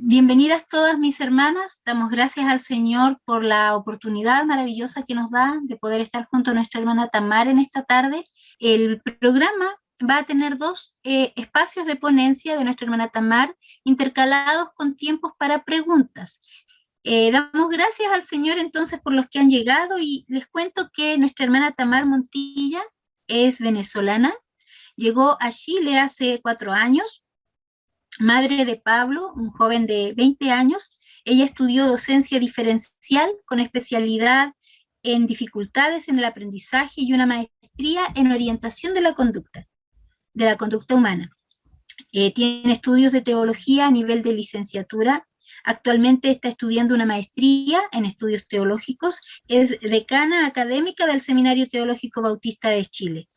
Bienvenidas todas mis hermanas, damos gracias al Señor por la oportunidad maravillosa que nos da de poder estar junto a nuestra hermana Tamar en esta tarde. El programa va a tener dos espacios de ponencia de nuestra hermana Tamar, intercalados con tiempos para preguntas. Damos gracias al Señor entonces por los que han llegado y les cuento que nuestra hermana Tamar Montilla es venezolana, llegó a Chile hace 4 años, madre de Pablo, un joven de 20 años. Ella estudió docencia diferencial con especialidad en dificultades en el aprendizaje y una maestría en orientación de la conducta humana. Tiene estudios de teología a nivel de licenciatura. Actualmente está estudiando una maestría en estudios teológicos. Es decana académica del Seminario Teológico Bautista de Chile.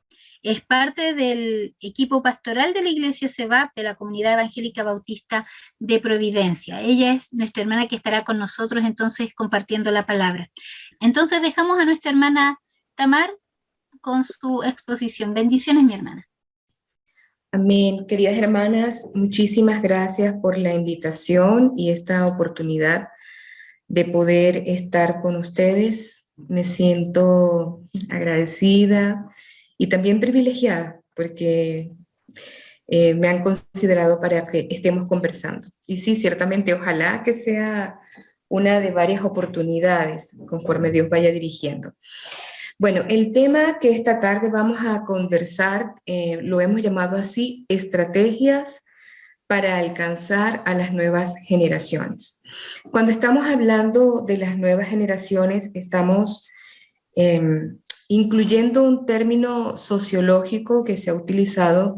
Es parte del equipo pastoral de la Iglesia CEBAP, de la Comunidad Evangélica Bautista de Providencia. Ella es nuestra hermana que estará con nosotros entonces compartiendo la palabra. Entonces dejamos a nuestra hermana Tamar con su exposición. Bendiciones, mi hermana. Amén. Queridas hermanas, muchísimas gracias por la invitación y esta oportunidad de poder estar con ustedes. Me siento agradecida y también privilegiada porque me han considerado para que estemos conversando. Y sí, ciertamente, ojalá que sea una de varias oportunidades conforme Dios vaya dirigiendo. Bueno, el tema que esta tarde vamos a conversar lo hemos llamado así, estrategias para alcanzar a las nuevas generaciones. Cuando estamos hablando de las nuevas generaciones, estamos incluyendo un término sociológico que se ha utilizado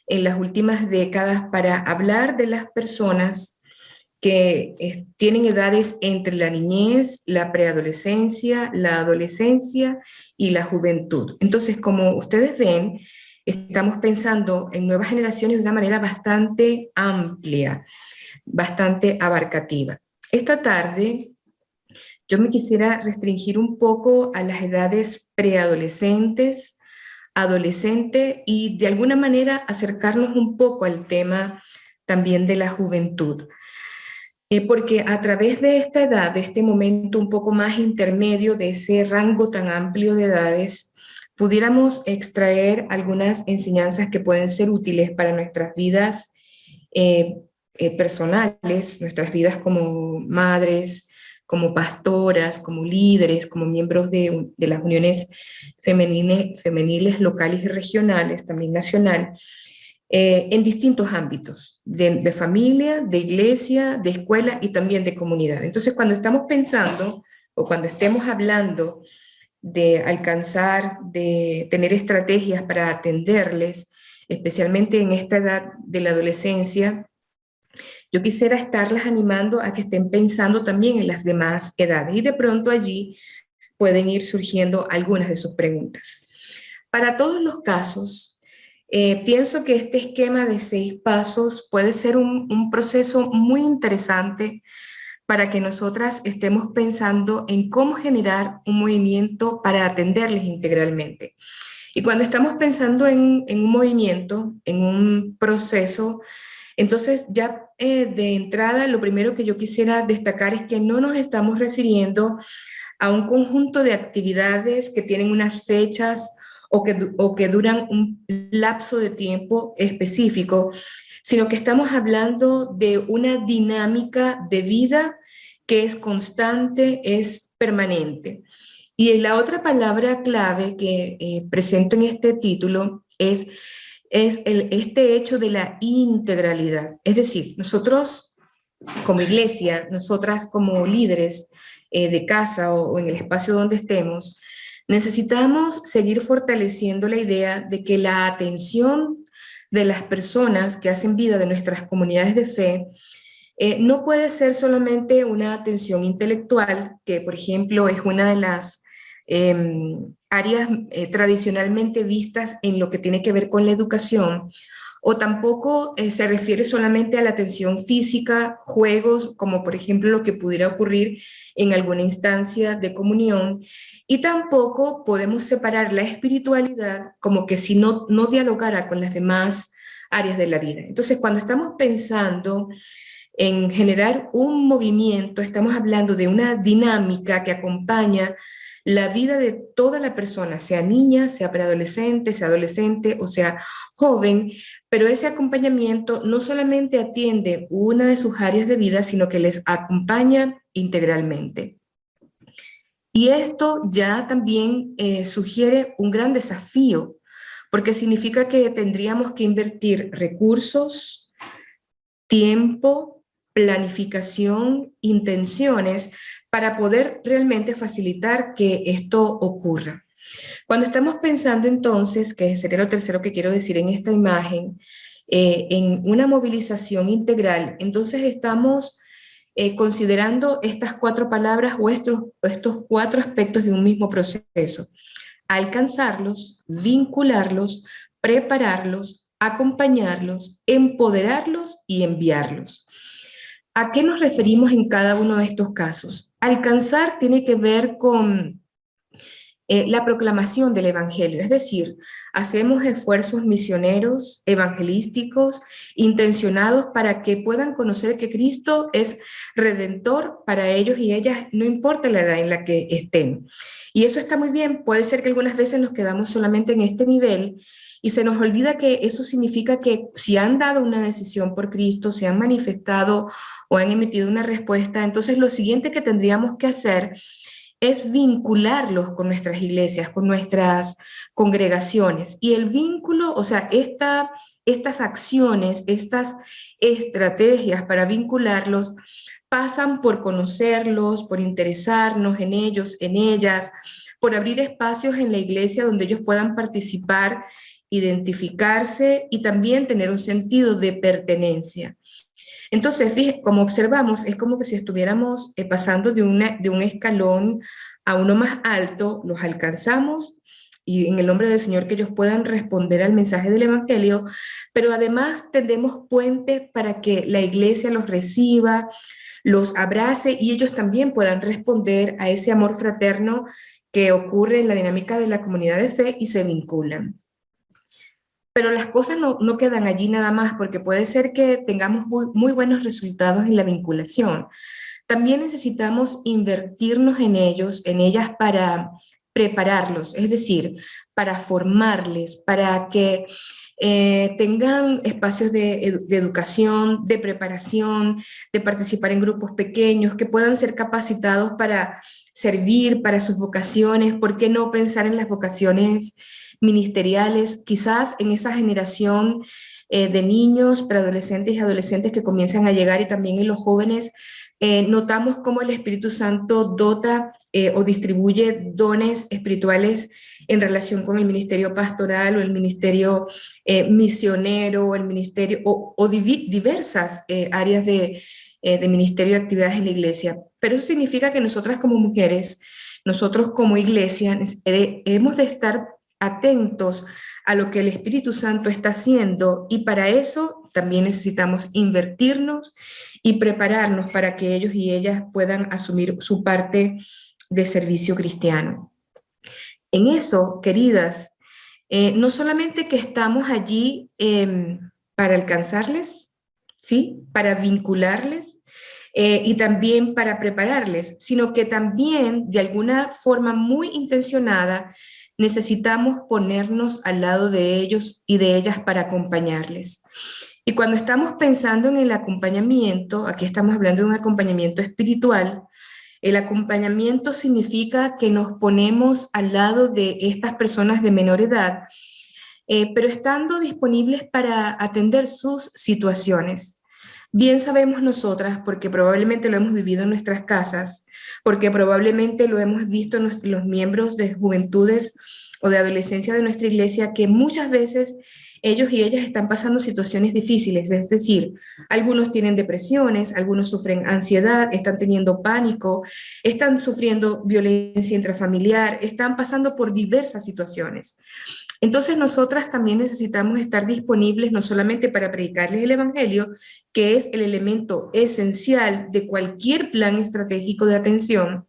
en las últimas décadas para hablar de las personas que tienen edades entre la niñez, la preadolescencia, la adolescencia y la juventud. Entonces, como ustedes ven, estamos pensando en nuevas generaciones de una manera bastante amplia, bastante abarcativa. Esta tarde yo me quisiera restringir un poco a las edades preadolescentes, adolescente y de alguna manera acercarnos un poco al tema también de la juventud. Porque a través de esta edad, de este momento un poco más intermedio, de ese rango tan amplio de edades, pudiéramos extraer algunas enseñanzas que pueden ser útiles para nuestras vidas personales, nuestras vidas como madres, como pastoras, como líderes, como miembros de las uniones femeniles locales y regionales, también nacional, en distintos ámbitos, de familia, de iglesia, de escuela y también de comunidad. Entonces, cuando estamos pensando o cuando estemos hablando de alcanzar, de tener estrategias para atenderles, especialmente en esta edad de la adolescencia, yo quisiera estarlas animando a que estén pensando también en las demás edades y de pronto allí pueden ir surgiendo algunas de sus preguntas. Para todos los casos, pienso que este esquema de 6 pasos puede ser un proceso muy interesante para que nosotras estemos pensando en cómo generar un movimiento para atenderles integralmente. Y cuando estamos pensando en un movimiento, en un proceso, entonces ya de entrada lo primero que yo quisiera destacar es que no nos estamos refiriendo a un conjunto de actividades que tienen unas fechas o que duran un lapso de tiempo específico, sino que estamos hablando de una dinámica de vida que es constante, es permanente. Y la otra palabra clave que presento en este título es este hecho de la integralidad. Es decir, nosotros como iglesia, nosotras como líderes de casa o en el espacio donde estemos, necesitamos seguir fortaleciendo la idea de que la atención de las personas que hacen vida de nuestras comunidades de fe no puede ser solamente una atención intelectual, que por ejemplo es una de las áreas tradicionalmente vistas en lo que tiene que ver con la educación, o tampoco se refiere solamente a la atención física, juegos, como por ejemplo lo que pudiera ocurrir en alguna instancia de comunión, y tampoco podemos separar la espiritualidad como que si no dialogara con las demás áreas de la vida. Entonces, cuando estamos pensando en generar un movimiento, estamos hablando de una dinámica que acompaña la vida de toda la persona, sea niña, sea preadolescente, sea adolescente o sea joven, pero ese acompañamiento no solamente atiende una de sus áreas de vida, sino que les acompaña integralmente. Y esto ya también sugiere un gran desafío, porque significa que tendríamos que invertir recursos, tiempo, planificación, intenciones para poder realmente facilitar que esto ocurra. Cuando estamos pensando entonces, que sería lo tercero que quiero decir en esta imagen, en una movilización integral, entonces estamos considerando estas cuatro palabras o estos cuatro aspectos de un mismo proceso: alcanzarlos, vincularlos, prepararlos, acompañarlos, empoderarlos y enviarlos. ¿A qué nos referimos en cada uno de estos casos? Alcanzar tiene que ver con la proclamación del Evangelio, es decir, hacemos esfuerzos misioneros, evangelísticos, intencionados para que puedan conocer que Cristo es redentor para ellos y ellas, no importa la edad en la que estén. Y eso está muy bien, puede ser que algunas veces nos quedamos solamente en este nivel y se nos olvida que eso significa que si han dado una decisión por Cristo, se han manifestado o han emitido una respuesta, entonces lo siguiente que tendríamos que hacer es vincularlos con nuestras iglesias, con nuestras congregaciones. Y el vínculo, o sea, estas acciones, estas estrategias para vincularlos, pasan por conocerlos, por interesarnos en ellos, en ellas, por abrir espacios en la iglesia donde ellos puedan participar, identificarse y también tener un sentido de pertenencia. Entonces, fíjense, como observamos, es como que si estuviéramos pasando de un escalón a uno más alto, los alcanzamos y en el nombre del Señor que ellos puedan responder al mensaje del Evangelio, pero además tendemos puente para que la iglesia los reciba, los abrace y ellos también puedan responder a ese amor fraterno que ocurre en la dinámica de la comunidad de fe y se vinculan. Pero las cosas no quedan allí nada más, porque puede ser que tengamos muy buenos resultados en la vinculación. También necesitamos invertirnos en ellos, en ellas para prepararlos, es decir, para formarles, para que tengan espacios de educación, de preparación, de participar en grupos pequeños, que puedan ser capacitados para servir, para sus vocaciones. ¿Por qué no pensar en las vocaciones ministeriales? Quizás en esa generación de niños, preadolescentes y adolescentes que comienzan a llegar y también en los jóvenes, notamos cómo el Espíritu Santo dota o distribuye dones espirituales en relación con el ministerio pastoral o el ministerio misionero o el ministerio o diversas áreas de ministerio y actividades en la iglesia. Pero eso significa que nosotras como mujeres, nosotros como iglesia, hemos de estar atentos a lo que el Espíritu Santo está haciendo y para eso también necesitamos invertirnos y prepararnos para que ellos y ellas puedan asumir su parte de servicio cristiano. En eso, queridas, no solamente que estamos allí para alcanzarles, ¿sí? Para vincularles y también para prepararles, sino que también de alguna forma muy intencionada necesitamos ponernos al lado de ellos y de ellas para acompañarles. Y cuando estamos pensando en el acompañamiento, aquí estamos hablando de un acompañamiento espiritual. El acompañamiento significa que nos ponemos al lado de estas personas de menor edad, pero estando disponibles para atender sus situaciones. Bien sabemos nosotras, porque probablemente lo hemos vivido en nuestras casas, porque probablemente lo hemos visto en los miembros de juventudes o de adolescencia de nuestra iglesia, que muchas veces ellos y ellas están pasando situaciones difíciles, es decir, algunos tienen depresiones, algunos sufren ansiedad, están teniendo pánico, están sufriendo violencia intrafamiliar, están pasando por diversas situaciones. Entonces nosotras también necesitamos estar disponibles no solamente para predicarles el Evangelio, que es el elemento esencial de cualquier plan estratégico de atención,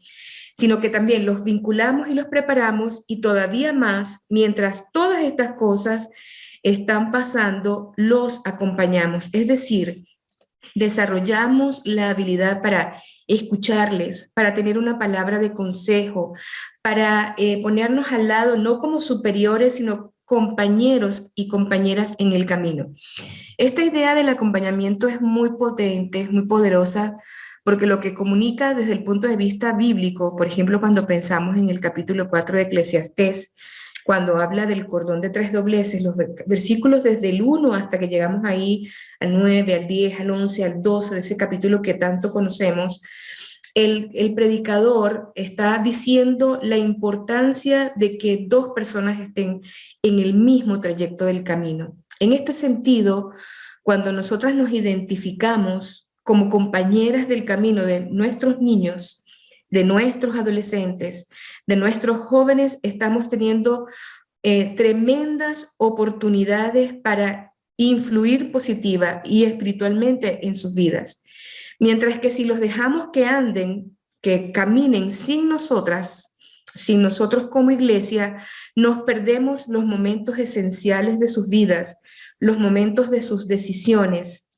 sino que también los vinculamos y los preparamos y todavía más, mientras todas estas cosas están pasando, los acompañamos. Es decir, desarrollamos la habilidad para escucharles, para tener una palabra de consejo, para ponernos al lado, no como superiores, sino compañeros y compañeras en el camino. Esta idea del acompañamiento es muy potente, es muy poderosa, porque lo que comunica desde el punto de vista bíblico, por ejemplo, cuando pensamos en el capítulo 4 de Eclesiastés, cuando habla del cordón de tres dobleces, los versículos desde el 1 hasta que llegamos ahí al 9, al 10, al 11, al 12 de ese capítulo que tanto conocemos, el predicador está diciendo la importancia de que dos personas estén en el mismo trayecto del camino. En este sentido, cuando nosotras nos identificamos como compañeras del camino de nuestros niños, de nuestros adolescentes, de nuestros jóvenes, estamos teniendo tremendas oportunidades para influir positiva y espiritualmente en sus vidas. Mientras que si los dejamos que anden, que caminen sin nosotras, sin nosotros como iglesia, nos perdemos los momentos esenciales de sus vidas, los momentos de sus decisiones,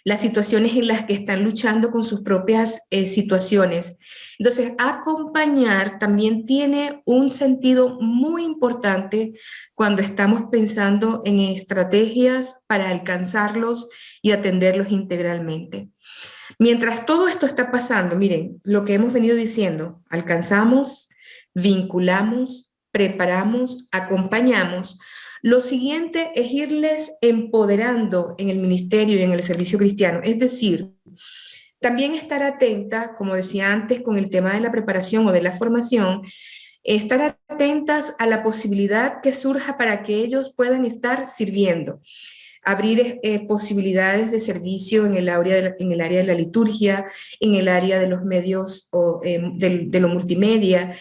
las situaciones en las que están luchando con sus propias situaciones. Entonces, acompañar también tiene un sentido muy importante cuando estamos pensando en estrategias para alcanzarlos y atenderlos integralmente. Mientras todo esto está pasando, miren, lo que hemos venido diciendo, alcanzamos, vinculamos, preparamos, acompañamos. Lo siguiente es irles empoderando en el ministerio y en el servicio cristiano, es decir, también estar atenta, como decía antes, con el tema de la preparación o de la formación, estar atentas a la posibilidad que surja para que ellos puedan estar sirviendo, abrir posibilidades de servicio en el área de la liturgia, en el área de los medios o, de lo multimedia,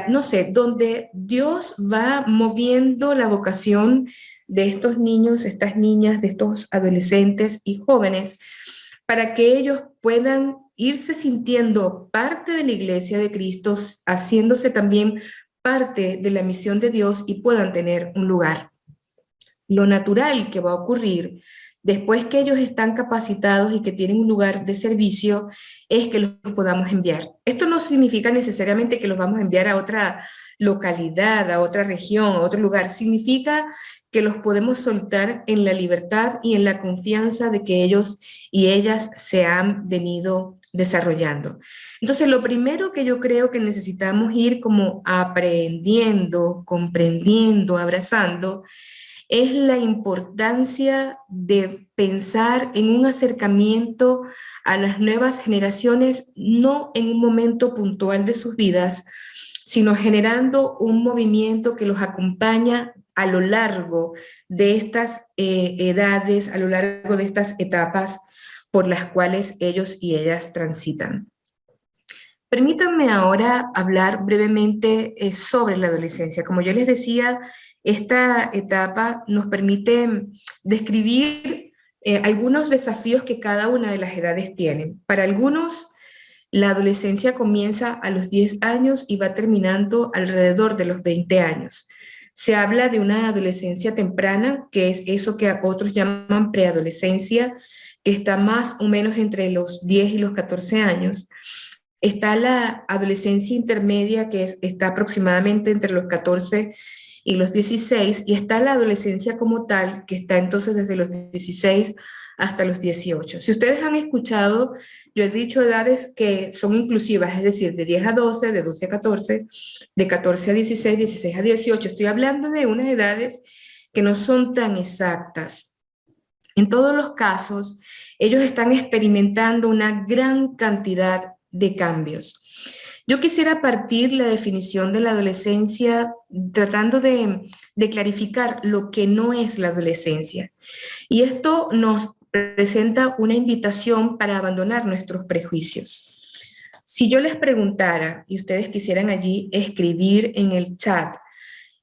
no sé, donde Dios va moviendo la vocación de estos niños, estas niñas, de estos adolescentes y jóvenes, para que ellos puedan irse sintiendo parte de la iglesia de Cristo, haciéndose también parte de la misión de Dios y puedan tener un lugar. Lo natural que va a ocurrir después que ellos están capacitados y que tienen un lugar de servicio es que los podamos enviar. Esto no significa necesariamente que los vamos a enviar a otra localidad, a otra región, a otro lugar. Significa que los podemos soltar en la libertad y en la confianza de que ellos y ellas se han venido desarrollando. Entonces, lo primero que yo creo que necesitamos ir como aprendiendo, comprendiendo, abrazando, es la importancia de pensar en un acercamiento a las nuevas generaciones, no en un momento puntual de sus vidas, sino generando un movimiento que los acompaña a lo largo de estas edades, a lo largo de estas etapas por las cuales ellos y ellas transitan. Permítanme ahora hablar brevemente sobre la adolescencia. Como yo les decía, esta etapa nos permite describir algunos desafíos que cada una de las edades tiene. Para algunos, la adolescencia comienza a los 10 años y va terminando alrededor de los 20 años. Se habla de una adolescencia temprana, que es eso que otros llaman preadolescencia, que está más o menos entre los 10 y los 14 años. Está la adolescencia intermedia, que está aproximadamente entre los 14 y los 16, y está la adolescencia como tal, que está entonces desde los 16 hasta los 18. Si ustedes han escuchado, yo he dicho edades que son inclusivas, es decir, de 10 a 12, de 12 a 14, de 14 a 16, 16 a 18. Estoy hablando de unas edades que no son tan exactas. En todos los casos, ellos están experimentando una gran cantidad de cambios. Yo quisiera partir la definición de la adolescencia tratando de clarificar lo que no es la adolescencia. Y esto nos presenta una invitación para abandonar nuestros prejuicios. Si yo les preguntara, y ustedes quisieran allí escribir en el chat,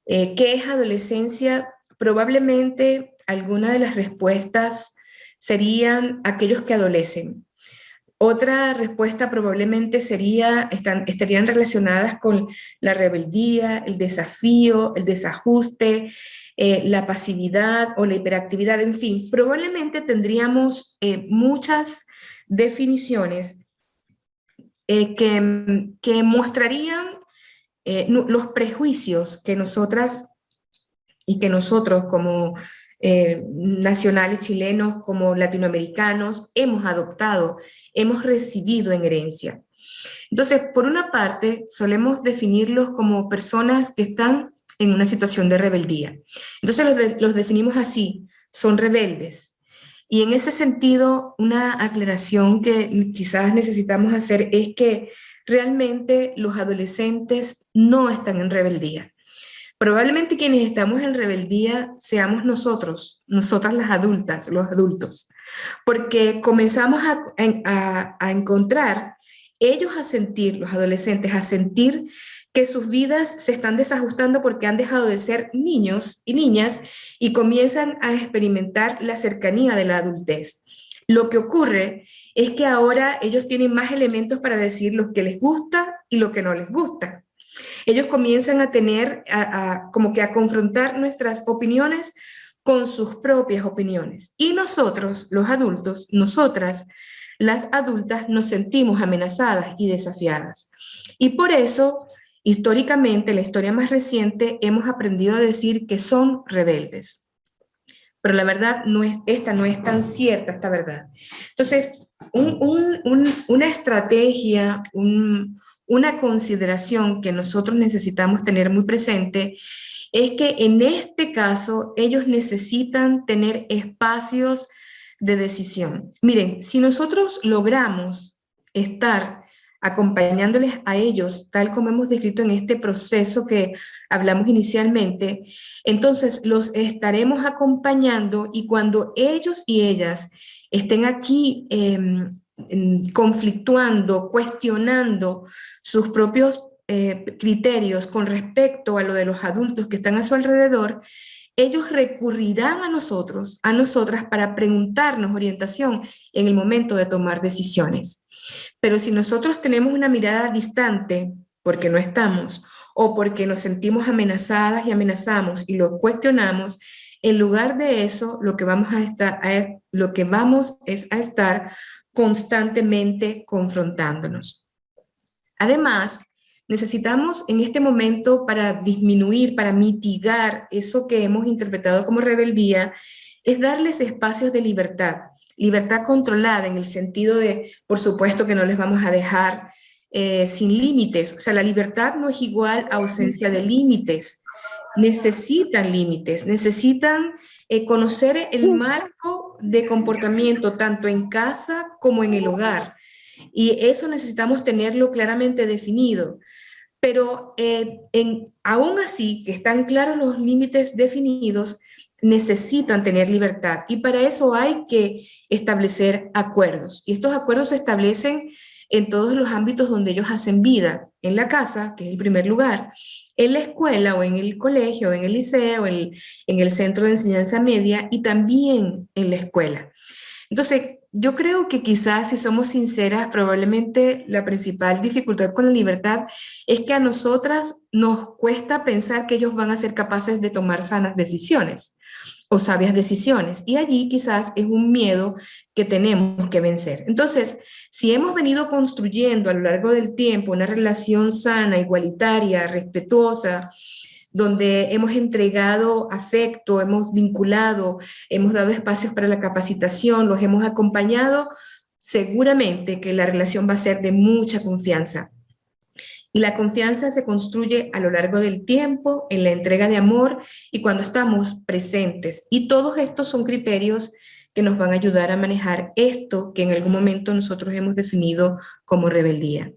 ¿qué es adolescencia? Probablemente alguna de las respuestas serían aquellos que adolecen, Otra respuesta probablemente estarían relacionadas con la rebeldía, el desafío, el desajuste, la pasividad o la hiperactividad, en fin, probablemente tendríamos muchas definiciones que mostrarían los prejuicios que nosotras y que nosotros como nacionales chilenos, como latinoamericanos, hemos adoptado, hemos recibido en herencia. Entonces, por una parte, solemos definirlos como personas que están en una situación de rebeldía. Entonces los definimos así, son rebeldes. Y en ese sentido, una aclaración que quizás necesitamos hacer es que realmente los adolescentes no están en rebeldía. Probablemente quienes estamos en rebeldía seamos nosotros, nosotras las adultas, los adultos, porque comenzamos a encontrar, ellos a sentir, los adolescentes, a sentir que sus vidas se están desajustando porque han dejado de ser niños y niñas y comienzan a experimentar la cercanía de la adultez. Lo que ocurre es que ahora ellos tienen más elementos para decir lo que les gusta y lo que no les gusta. Ellos comienzan a tener, como que a confrontar nuestras opiniones con sus propias opiniones. Y nosotros, los adultos, nosotras, las adultas, nos sentimos amenazadas y desafiadas. Y por eso, históricamente, la historia más reciente, hemos aprendido a decir que son rebeldes. Pero la verdad esta no es tan cierta, esta verdad. Entonces, una estrategia, una consideración que nosotros necesitamos tener muy presente es que en este caso ellos necesitan tener espacios de decisión. Miren, si nosotros logramos estar acompañándoles a ellos, tal como hemos descrito en este proceso que hablamos inicialmente, entonces los estaremos acompañando y cuando ellos y ellas estén aquí conflictuando, cuestionando sus propios criterios con respecto a lo de los adultos que están a su alrededor, ellos recurrirán a nosotros, a nosotras, para preguntarnos orientación en el momento de tomar decisiones. Pero si nosotros tenemos una mirada distante, porque no estamos, o porque nos sentimos amenazadas y amenazamos y lo cuestionamos, en lugar de eso, lo que vamos es a estar constantemente confrontándonos. Además, necesitamos en este momento, para disminuir, para mitigar eso que hemos interpretado como rebeldía, es darles espacios de libertad, libertad controlada en el sentido de, por supuesto, que no les vamos a dejar sin límites. O sea, la libertad no es igual a ausencia de límites. Necesitan límites, necesitan conocer el marco de comportamiento tanto en casa como en el hogar. Y eso necesitamos tenerlo claramente definido. Pero aún así, que están claros los límites definidos, necesitan tener libertad. Y para eso hay que establecer acuerdos. Y estos acuerdos se establecen en todos los ámbitos donde ellos hacen vida, en la casa, que es el primer lugar, en la escuela o en el colegio, o en el liceo, en el centro de enseñanza media y también en la escuela. Entonces, yo creo que quizás, si somos sinceras, probablemente la principal dificultad con la libertad es que a nosotras nos cuesta pensar que ellos van a ser capaces de tomar sanas decisiones o sabias decisiones. Y allí quizás es un miedo que tenemos que vencer. Entonces, si hemos venido construyendo a lo largo del tiempo una relación sana, igualitaria, respetuosa, donde hemos entregado afecto, hemos vinculado, hemos dado espacios para la capacitación, los hemos acompañado, seguramente que la relación va a ser de mucha confianza. Y la confianza se construye a lo largo del tiempo, en la entrega de amor y cuando estamos presentes. Y todos estos son criterios que nos van a ayudar a manejar esto que en algún momento nosotros hemos definido como rebeldía.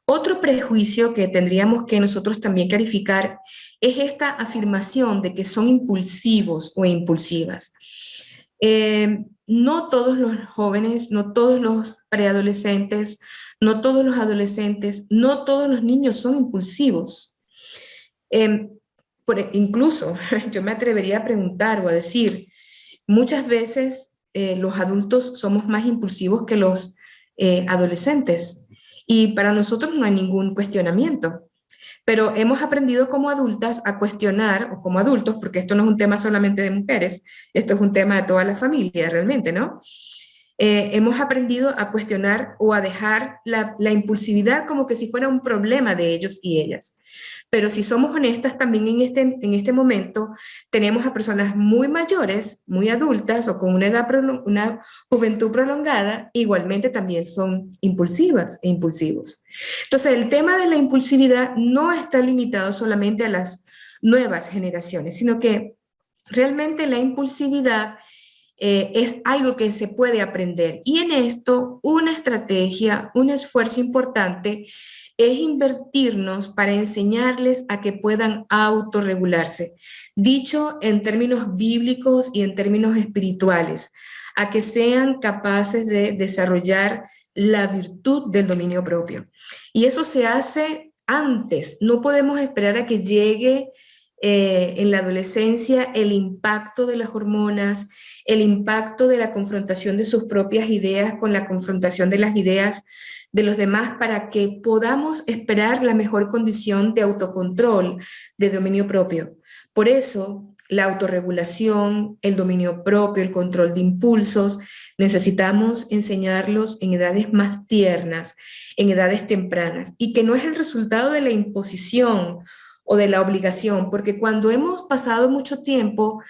Otro prejuicio que tendríamos que nosotros también clarificar es esta afirmación de que son impulsivos o impulsivas. No todos los jóvenes, no todos los preadolescentes, no todos los adolescentes, no todos los niños son impulsivos. Incluso yo me atrevería a preguntar o a decir, muchas veces los adultos somos más impulsivos que los adolescentes. Y para nosotros no hay ningún cuestionamiento. Pero hemos aprendido como adultas a cuestionar, o como adultos, porque esto no es un tema solamente de mujeres, esto es un tema de toda la familia realmente, ¿no? Hemos aprendido a cuestionar o a dejar la impulsividad como que si fuera un problema de ellos y ellas. Pero si somos honestas, también en este momento tenemos a personas muy mayores, muy adultas o con una juventud prolongada, igualmente también son impulsivas e impulsivos. Entonces, el tema de la impulsividad no está limitado solamente a las nuevas generaciones, sino que realmente la impulsividad es algo que se puede aprender. Y en esto, una estrategia, un esfuerzo importante es invertirnos para enseñarles a que puedan autorregularse. Dicho en términos bíblicos y en términos espirituales, a que sean capaces de desarrollar la virtud del dominio propio. Y eso se hace antes. No podemos esperar a que llegue en la adolescencia el impacto de las hormonas, el impacto de la confrontación de sus propias ideas con la confrontación de las ideas de los demás para que podamos esperar la mejor condición de autocontrol, de dominio propio. Por eso, la autorregulación, el dominio propio, el control de impulsos, necesitamos enseñarlos en edades más tiernas, en edades tempranas, y que no es el resultado de la imposición o de la obligación, porque cuando hemos pasado mucho tiempo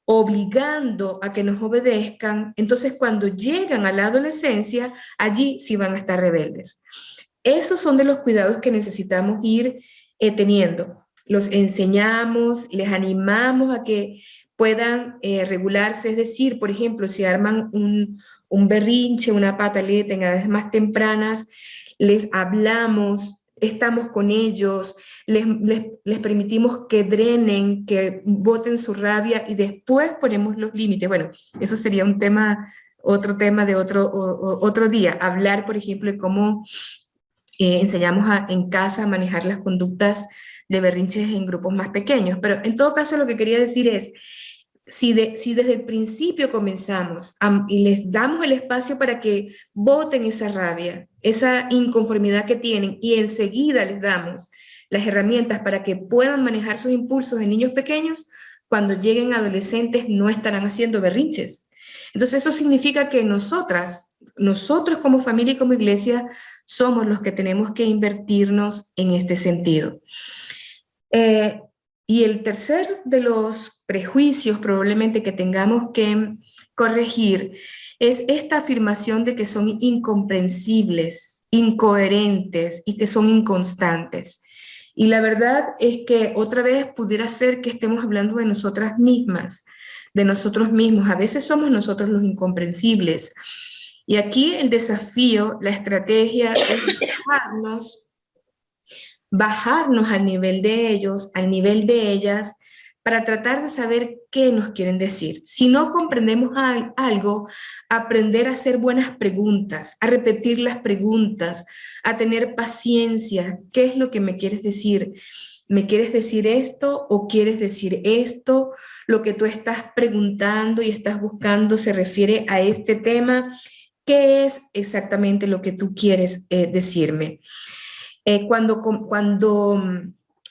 obligando a que nos obedezcan, entonces cuando llegan a la adolescencia, allí sí van a estar rebeldes. Esos son de los cuidados que necesitamos ir teniendo. Los enseñamos, les animamos a que puedan regularse, es decir, por ejemplo, si arman un berrinche, una pataleta en edades más tempranas, les hablamos, estamos con ellos, les permitimos que drenen, que boten su rabia y después ponemos los límites. Bueno, eso sería un tema, otro tema de otro día. Hablar, por ejemplo, de cómo enseñamos en casa a manejar las conductas de berrinches en grupos más pequeños. Pero en todo caso, lo que quería decir es, si desde el principio comenzamos y les damos el espacio para que boten esa rabia, esa inconformidad que tienen, y enseguida les damos las herramientas para que puedan manejar sus impulsos en niños pequeños, cuando lleguen adolescentes no estarán haciendo berrinches. Entonces eso significa que nosotros como familia y como iglesia somos los que tenemos que invertirnos en este sentido. Y el tercer de los prejuicios probablemente que tengamos que corregir es esta afirmación de que son incomprensibles, incoherentes y que son inconstantes. Y la verdad es que otra vez pudiera ser que estemos hablando de nosotras mismas, de nosotros mismos. A veces somos nosotros los incomprensibles. Y aquí el desafío, la estrategia es bajarnos al nivel de ellos, al nivel de ellas, para tratar de saber qué nos quieren decir. Si no comprendemos algo, aprender a hacer buenas preguntas, a repetir las preguntas, a tener paciencia. ¿Qué es lo que me quieres decir? ¿Me quieres decir esto o quieres decir esto? Lo que tú estás preguntando y estás buscando se refiere a este tema. ¿Qué es exactamente lo que tú quieres decirme? Cuando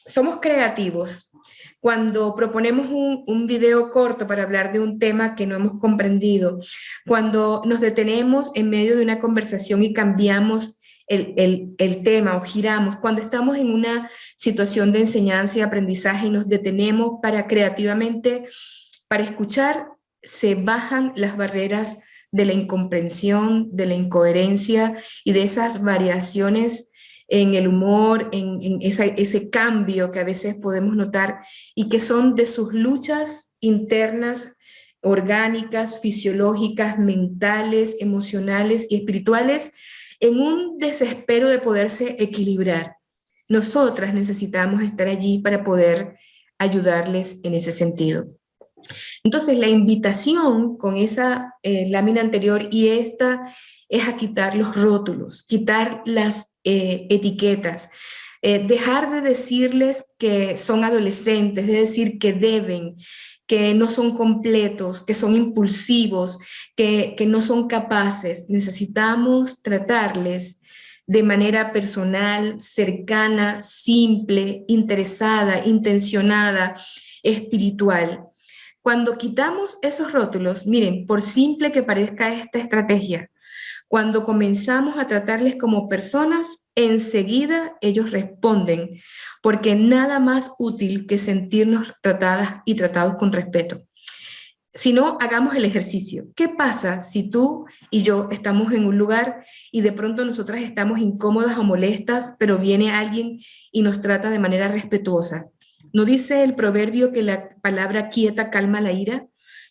somos creativos, cuando proponemos un video corto para hablar de un tema que no hemos comprendido, cuando nos detenemos en medio de una conversación y cambiamos el tema o giramos, cuando estamos en una situación de enseñanza y aprendizaje y nos detenemos para creativamente, para escuchar, se bajan las barreras de la incomprensión, de la incoherencia y de esas variaciones en el humor, en ese cambio que a veces podemos notar y que son de sus luchas internas, orgánicas, fisiológicas, mentales, emocionales y espirituales, en un desespero de poderse equilibrar. Nosotras necesitamos estar allí para poder ayudarles en ese sentido. Entonces, la invitación con esa lámina anterior y esta es a quitar los rótulos, quitar las etiquetas. Dejar de decirles que son adolescentes, de decir que deben, que no son completos, que son impulsivos, que no son capaces. Necesitamos tratarles de manera personal, cercana, simple, interesada, intencionada, espiritual. Cuando quitamos esos rótulos, miren, por simple que parezca esta estrategia, cuando comenzamos a tratarles como personas, enseguida ellos responden, porque nada más útil que sentirnos tratadas y tratados con respeto. Si no, hagamos el ejercicio. ¿Qué pasa si tú y yo estamos en un lugar y de pronto nosotras estamos incómodas o molestas, pero viene alguien y nos trata de manera respetuosa? ¿No dice el proverbio que la palabra quieta calma la ira?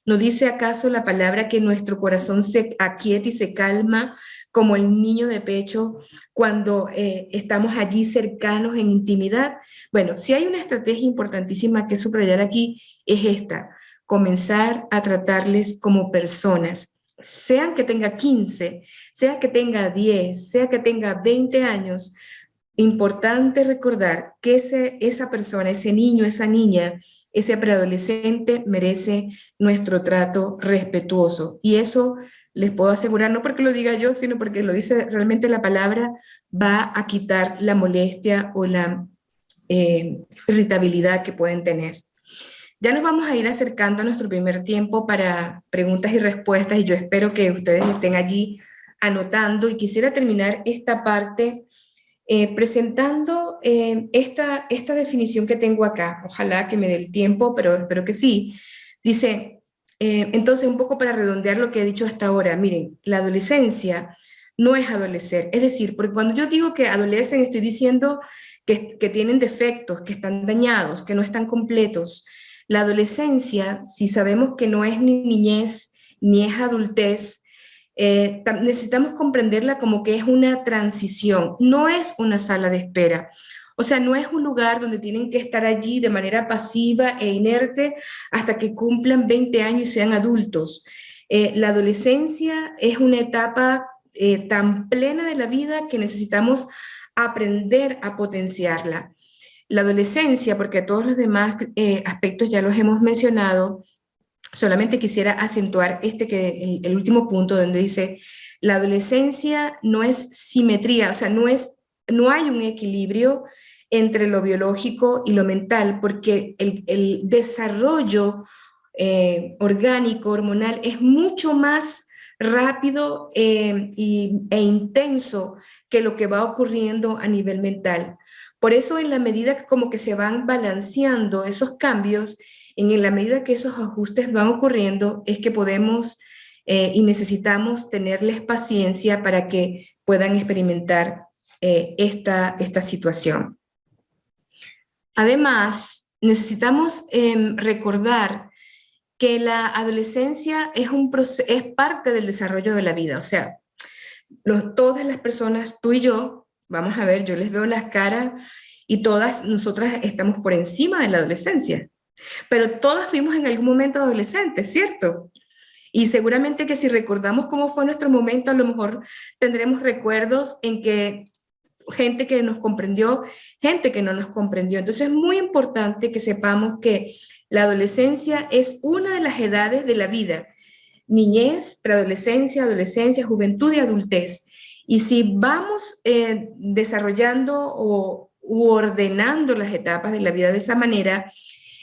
¿No dice acaso la palabra que nuestro corazón se aquieta y se calma como el niño de pecho cuando estamos allí cercanos en intimidad? Bueno, si hay una estrategia importantísima que subrayar aquí, es esta: comenzar a tratarles como personas, sean que tenga 15, sea que tenga 10, sea que tenga 20 años. Importante recordar que esa persona, ese niño, esa niña, ese preadolescente merece nuestro trato respetuoso. Y eso les puedo asegurar, no porque lo diga yo, sino porque lo dice realmente la palabra, va a quitar la molestia o la irritabilidad que pueden tener. Ya nos vamos a ir acercando a nuestro primer tiempo para preguntas y respuestas, y yo espero que ustedes estén allí anotando, y quisiera terminar esta parte presentando esta definición que tengo acá. Ojalá que me dé el tiempo, pero espero que sí. Dice, entonces, un poco para redondear lo que he dicho hasta ahora, miren, la adolescencia no es adolecer, es decir, porque cuando yo digo que adolecen, estoy diciendo que tienen defectos, que están dañados, que no están completos. La adolescencia, si sabemos que no es ni niñez ni es adultez, necesitamos comprenderla como que es una transición, no es una sala de espera. O sea, no es un lugar donde tienen que estar allí de manera pasiva e inerte hasta que cumplan 20 años y sean adultos. La adolescencia es una etapa tan plena de la vida que necesitamos aprender a potenciarla. La adolescencia, porque todos los demás aspectos ya los hemos mencionado, solamente quisiera acentuar el último punto donde dice, la adolescencia no es simetría, o sea, no hay un equilibrio entre lo biológico y lo mental, porque el desarrollo orgánico, hormonal, es mucho más rápido e intenso que lo que va ocurriendo a nivel mental. Por eso, en la medida que como que se van balanceando esos cambios, en la medida que esos ajustes van ocurriendo, es que podemos y necesitamos tenerles paciencia para que puedan experimentar esta situación. Además, necesitamos recordar que la adolescencia es parte del desarrollo de la vida. O sea, todas las personas, tú y yo, vamos a ver, yo les veo las caras y todas nosotras estamos por encima de la adolescencia. Pero todas fuimos en algún momento adolescentes, ¿cierto? Y seguramente que si recordamos cómo fue nuestro momento, a lo mejor tendremos recuerdos en que gente que nos comprendió, gente que no nos comprendió. Entonces es muy importante que sepamos que la adolescencia es una de las edades de la vida: niñez, preadolescencia, adolescencia, juventud y adultez. Y si vamos desarrollando u ordenando las etapas de la vida de esa manera,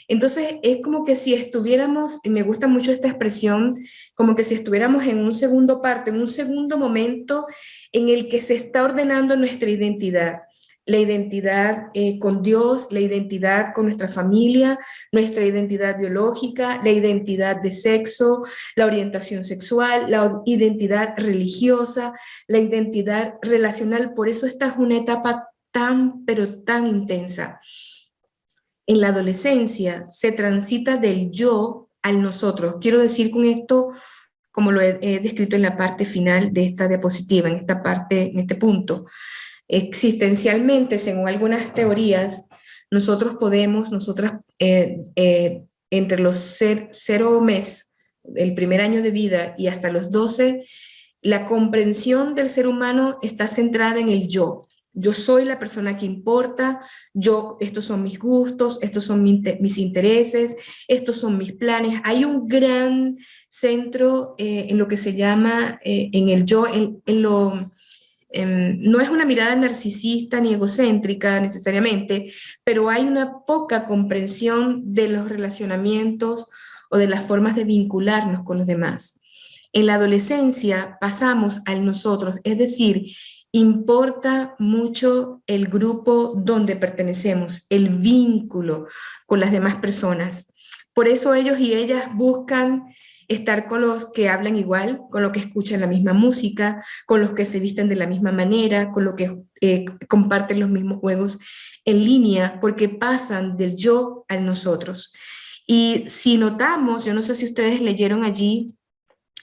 entonces es como que si estuviéramos, y me gusta mucho esta expresión, como que si estuviéramos en un segundo parte, en un segundo momento en el que se está ordenando nuestra identidad. La identidad con Dios, la identidad con nuestra familia, nuestra identidad biológica, la identidad de sexo, la orientación sexual, la identidad religiosa, la identidad relacional. Por eso esta es una etapa tan, pero tan intensa. En la adolescencia se transita del yo al nosotros. Quiero decir con esto, como lo he descrito en la parte final de esta diapositiva, en esta parte, en este punto. Existencialmente, según algunas teorías, nosotras, entre los 0 mes, el primer año de vida, y hasta los 12, la comprensión del ser humano está centrada en el yo. yo soy la persona que importa, estos son mis gustos, estos son mis intereses, estos son mis planes. Hay un gran centro en lo que se llama, en el yo, no es una mirada narcisista ni egocéntrica necesariamente, pero hay una poca comprensión de los relacionamientos o de las formas de vincularnos con los demás. En la adolescencia pasamos al nosotros, es decir, importa mucho el grupo donde pertenecemos, el vínculo con las demás personas. Por eso ellos y ellas buscan estar con los que hablan igual, con los que escuchan la misma música, con los que se visten de la misma manera, con los que comparten los mismos juegos en línea, porque pasan del yo al nosotros. Y si notamos, yo no sé si ustedes leyeron allí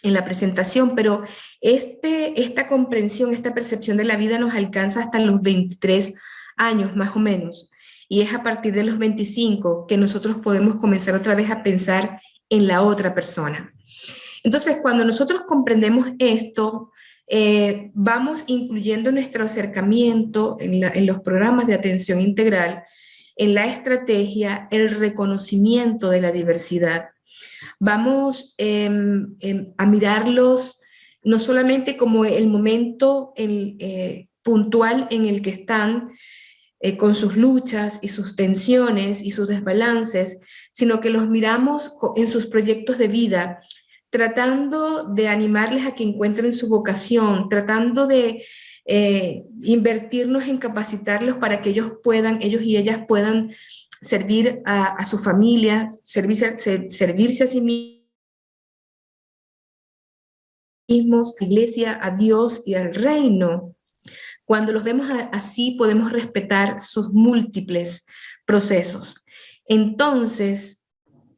en la presentación, pero esta comprensión, esta percepción de la vida nos alcanza hasta los 23 años más o menos. Y es a partir de los 25 que nosotros podemos comenzar otra vez a pensar en la otra persona. Entonces, cuando nosotros comprendemos esto, vamos incluyendo nuestro acercamiento en los programas de atención integral, en la estrategia, el reconocimiento de la diversidad. Vamos a mirarlos no solamente como el momento puntual en el que están con sus luchas y sus tensiones y sus desbalances, sino que los miramos en sus proyectos de vida, tratando de animarles a que encuentren su vocación, tratando de invertirnos en capacitarlos para que ellos y ellas puedan servir a su familia, servirse a sí mismos, a la iglesia, a Dios y al reino. Cuando los vemos así, podemos respetar sus múltiples procesos. Entonces,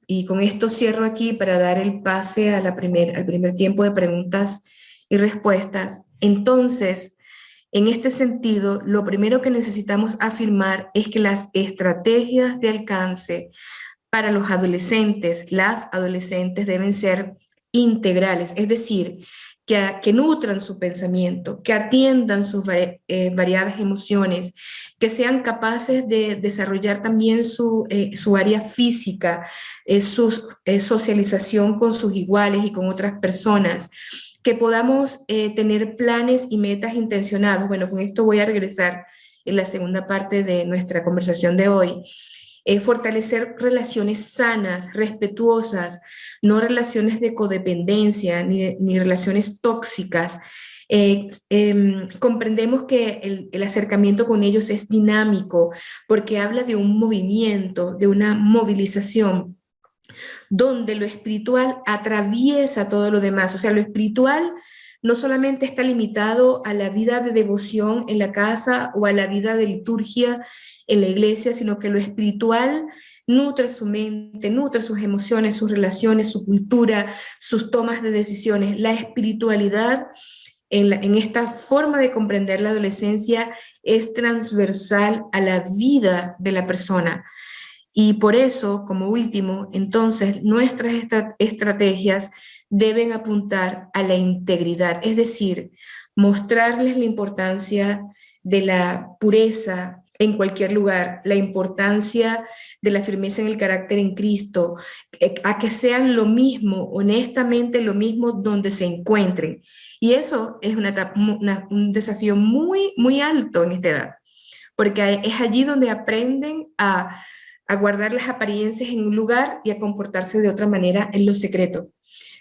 y con esto cierro aquí para dar el pase al primer tiempo de preguntas y respuestas. Entonces, en este sentido, lo primero que necesitamos afirmar es que las estrategias de alcance para los adolescentes, las adolescentes deben ser integrales, es decir, que nutran su pensamiento, que atiendan sus variadas emociones, que sean capaces de desarrollar también su área física, su socialización con sus iguales y con otras personas, que podamos tener planes y metas intencionados. Bueno, con esto voy a regresar en la segunda parte de nuestra conversación de hoy. Fortalecer relaciones sanas, respetuosas, no relaciones de codependencia ni relaciones tóxicas. Comprendemos que el acercamiento con ellos es dinámico porque habla de un movimiento, de una movilización, donde lo espiritual atraviesa todo lo demás. O sea, lo espiritual no solamente está limitado a la vida de devoción en la casa o a la vida de liturgia en la iglesia, sino que lo espiritual nutre su mente, nutre sus emociones, sus relaciones, su cultura, sus tomas de decisiones. La espiritualidad en esta forma de comprender la adolescencia es transversal a la vida de la persona. Y por eso, como último, entonces, nuestras estrategias deben apuntar a la integridad, es decir, mostrarles la importancia de la pureza en cualquier lugar, la importancia de la firmeza en el carácter en Cristo, a que sean lo mismo, honestamente lo mismo donde se encuentren. Y eso es un desafío muy, muy alto en esta edad, porque es allí donde aprenden a guardar las apariencias en un lugar y a comportarse de otra manera en lo secreto.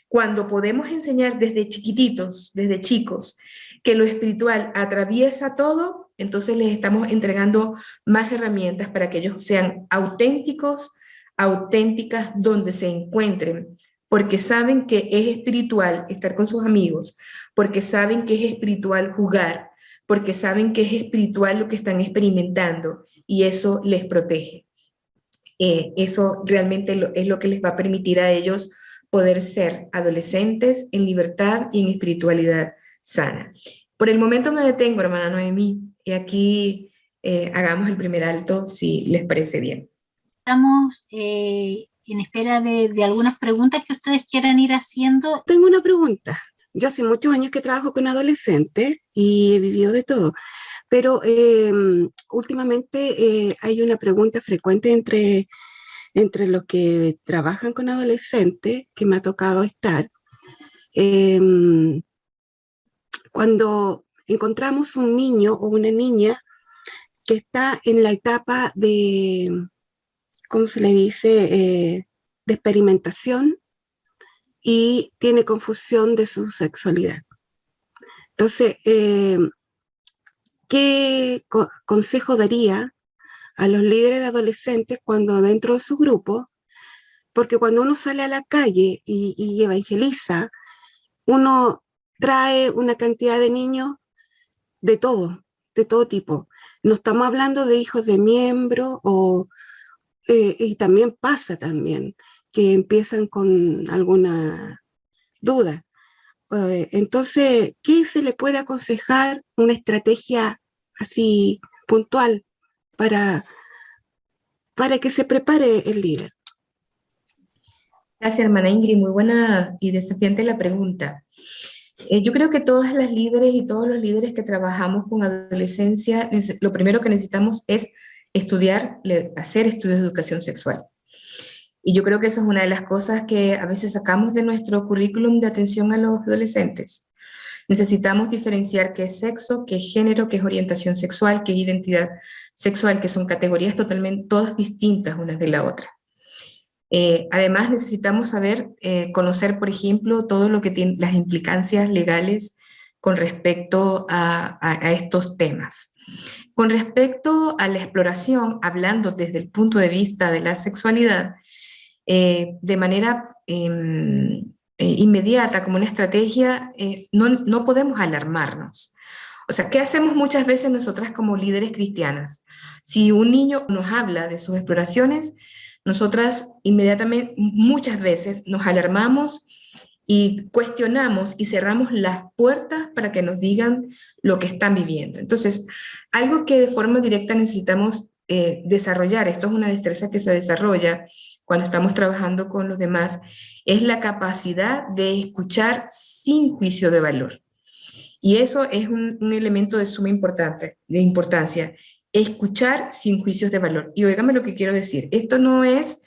Cuando podemos enseñar desde chiquititos, desde chicos, que lo espiritual atraviesa todo, entonces les estamos entregando más herramientas para que ellos sean auténticos, auténticas donde se encuentren, porque saben que es espiritual estar con sus amigos, porque saben que es espiritual jugar, porque saben que es espiritual lo que están experimentando y eso les protege. Eso realmente es lo que les va a permitir a ellos poder ser adolescentes en libertad y en espiritualidad sana. Por el momento me detengo, hermana Noemí, y aquí hagamos el primer alto, si les parece bien. Estamos en espera de algunas preguntas que ustedes quieran ir haciendo. Tengo una pregunta. Yo hace muchos años que trabajo con adolescentes y he vivido de todo, Pero últimamente hay una pregunta frecuente entre los que trabajan con adolescentes, que me ha tocado estar, cuando encontramos un niño o una niña que está en la etapa de, ¿cómo se le dice?, de experimentación y tiene confusión de su sexualidad. Entonces, ¿qué consejo daría a los líderes de adolescentes cuando dentro de su grupo? Porque cuando uno sale a la calle y evangeliza, uno trae una cantidad de niños de todo tipo. No estamos hablando de hijos de miembros y también pasa también que empiezan con alguna duda. Entonces, ¿qué se le puede aconsejar una estrategia así puntual para, para que se prepare el líder? Gracias, hermana Ingrid. Muy buena y desafiante la pregunta. Yo creo que todas las líderes y todos los líderes que trabajamos con adolescencia, lo primero que necesitamos es estudiar, hacer estudios de educación sexual. Y yo creo que eso es una de las cosas que a veces sacamos de nuestro currículum de atención a los adolescentes. Necesitamos diferenciar qué es sexo, qué es género, qué es orientación sexual, qué es identidad sexual, que son categorías totalmente todas distintas unas de la otra. Además, necesitamos saber, conocer, por ejemplo, todo lo que tiene las implicancias legales con respecto a estos temas. Con respecto a la exploración, hablando desde el punto de vista de la sexualidad, de manera inmediata, como una estrategia, no podemos alarmarnos. O sea, ¿qué hacemos muchas veces nosotras como líderes cristianas? Si un niño nos habla de sus exploraciones, nosotras inmediatamente, muchas veces, nos alarmamos y cuestionamos y cerramos las puertas para que nos digan lo que están viviendo. Entonces, algo que de forma directa necesitamos desarrollar, esto es una destreza que se desarrolla cuando estamos trabajando con los demás, es la capacidad de escuchar sin juicio de valor. Y eso es un elemento de suma importancia, escuchar sin juicios de valor. Y óigame lo que quiero decir, esto no es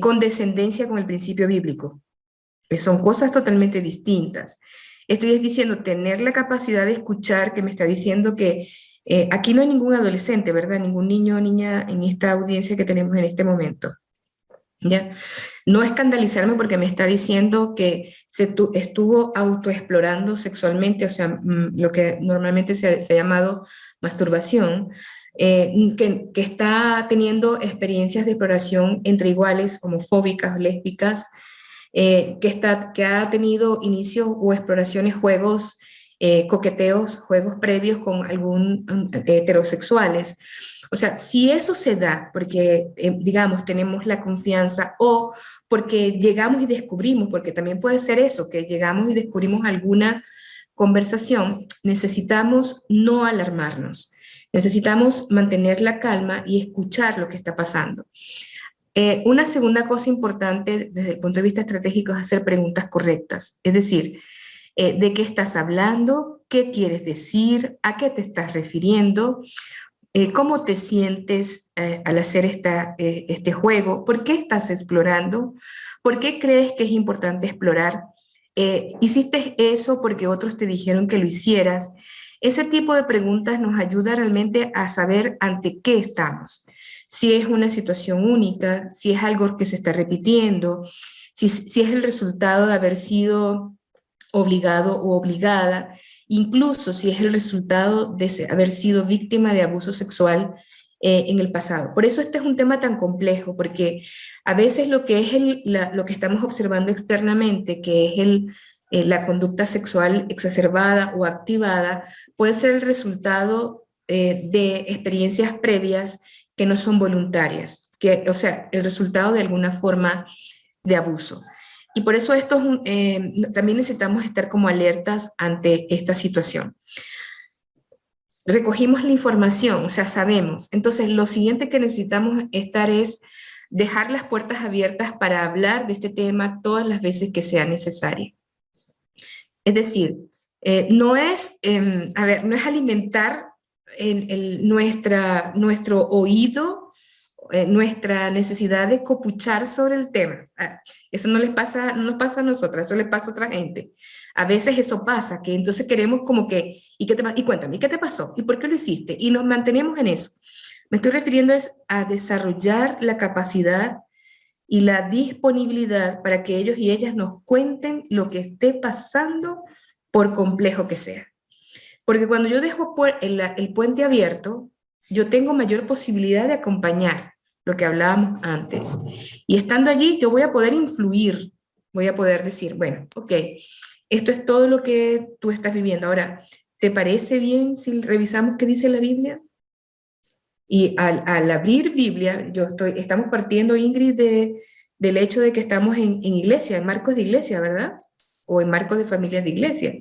condescendencia con el principio bíblico, son cosas totalmente distintas. Estoy diciendo tener la capacidad de escuchar, que me está diciendo que aquí no hay ningún adolescente, ¿verdad? Ningún niño o niña en esta audiencia que tenemos en este momento. ¿Ya? No escandalizarme porque me está diciendo que estuvo autoexplorando sexualmente, o sea, lo que normalmente se ha llamado masturbación, que está teniendo experiencias de exploración entre iguales, homofóbicas, lésbicas, que ha tenido inicios o exploraciones, juegos, coqueteos, juegos previos con algún heterosexuales. O sea, si eso se da porque, digamos, tenemos la confianza o porque llegamos y descubrimos, porque también puede ser eso, que llegamos y descubrimos alguna conversación, necesitamos no alarmarnos, necesitamos mantener la calma y escuchar lo que está pasando. Una segunda cosa importante desde el punto de vista estratégico es hacer preguntas correctas, es decir, ¿de qué estás hablando? ¿Qué quieres decir? ¿A qué te estás refiriendo? ¿Cómo te sientes al hacer este juego? ¿Por qué estás explorando? ¿Por qué crees que es importante explorar? ¿Hiciste eso porque otros te dijeron que lo hicieras? Ese tipo de preguntas nos ayuda realmente a saber ante qué estamos. Si es una situación única, si es algo que se está repitiendo, si es el resultado de haber sido obligado o obligada, incluso si es el resultado de haber sido víctima de abuso sexual en el pasado. Por eso este es un tema tan complejo, porque a veces lo que es lo que estamos observando externamente, que es la conducta sexual exacerbada o activada, puede ser el resultado de experiencias previas que no son voluntarias, o sea, el resultado de alguna forma de abuso. Y por eso también necesitamos estar como alertas ante esta situación. Recogimos la información, o sea, sabemos. Entonces, lo siguiente que necesitamos estar es dejar las puertas abiertas para hablar de este tema todas las veces que sea necesario. Es decir, no es alimentar nuestro oído, nuestra necesidad de copuchar sobre el tema. Eso no nos pasa a nosotras, eso le pasa a otra gente. A veces eso pasa, que entonces queremos como que, y cuéntame, ¿qué te pasó? ¿Y por qué lo hiciste? Y nos mantenemos en eso. Me estoy refiriendo a desarrollar la capacidad y la disponibilidad para que ellos y ellas nos cuenten lo que esté pasando, por complejo que sea. Porque cuando yo dejo el puente abierto, yo tengo mayor posibilidad de acompañar lo que hablábamos antes. Y estando allí, yo voy a poder influir, voy a poder decir, bueno, ok, esto es todo lo que tú estás viviendo. Ahora, ¿te parece bien si revisamos qué dice la Biblia? Y al abrir Biblia, estamos partiendo, Ingrid, del hecho de que estamos en iglesia, en marcos de iglesia, ¿verdad? O en marcos de familias de iglesia.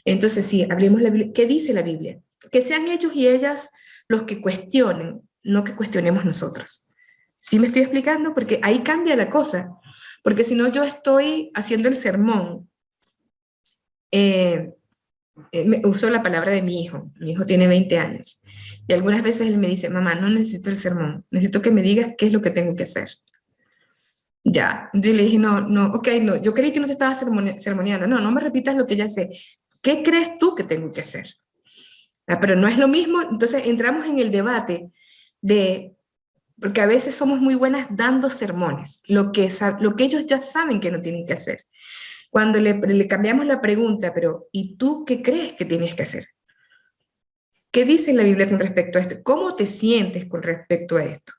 Entonces, sí, abrimos la Biblia. ¿Qué dice la Biblia? Que sean ellos y ellas los que cuestionen, no que cuestionemos nosotros. ¿Sí me estoy explicando? Porque ahí cambia la cosa. Porque si no, yo estoy haciendo el sermón. Uso la palabra de mi hijo. Mi hijo tiene 20 años. Y algunas veces él me dice, mamá, no necesito el sermón. Necesito que me digas qué es lo que tengo que hacer. Ya. Yo le dije, no, ok, no. Yo creí que no te estaba sermoneando. No me repitas lo que ya sé. ¿Qué crees tú que tengo que hacer? Pero no es lo mismo. Entonces entramos en el debate porque a veces somos muy buenas dando sermones, lo que ellos ya saben que no tienen que hacer. Cuando le cambiamos la pregunta, pero ¿y tú qué crees que tienes que hacer? ¿Qué dice la Biblia con respecto a esto? ¿Cómo te sientes con respecto a esto?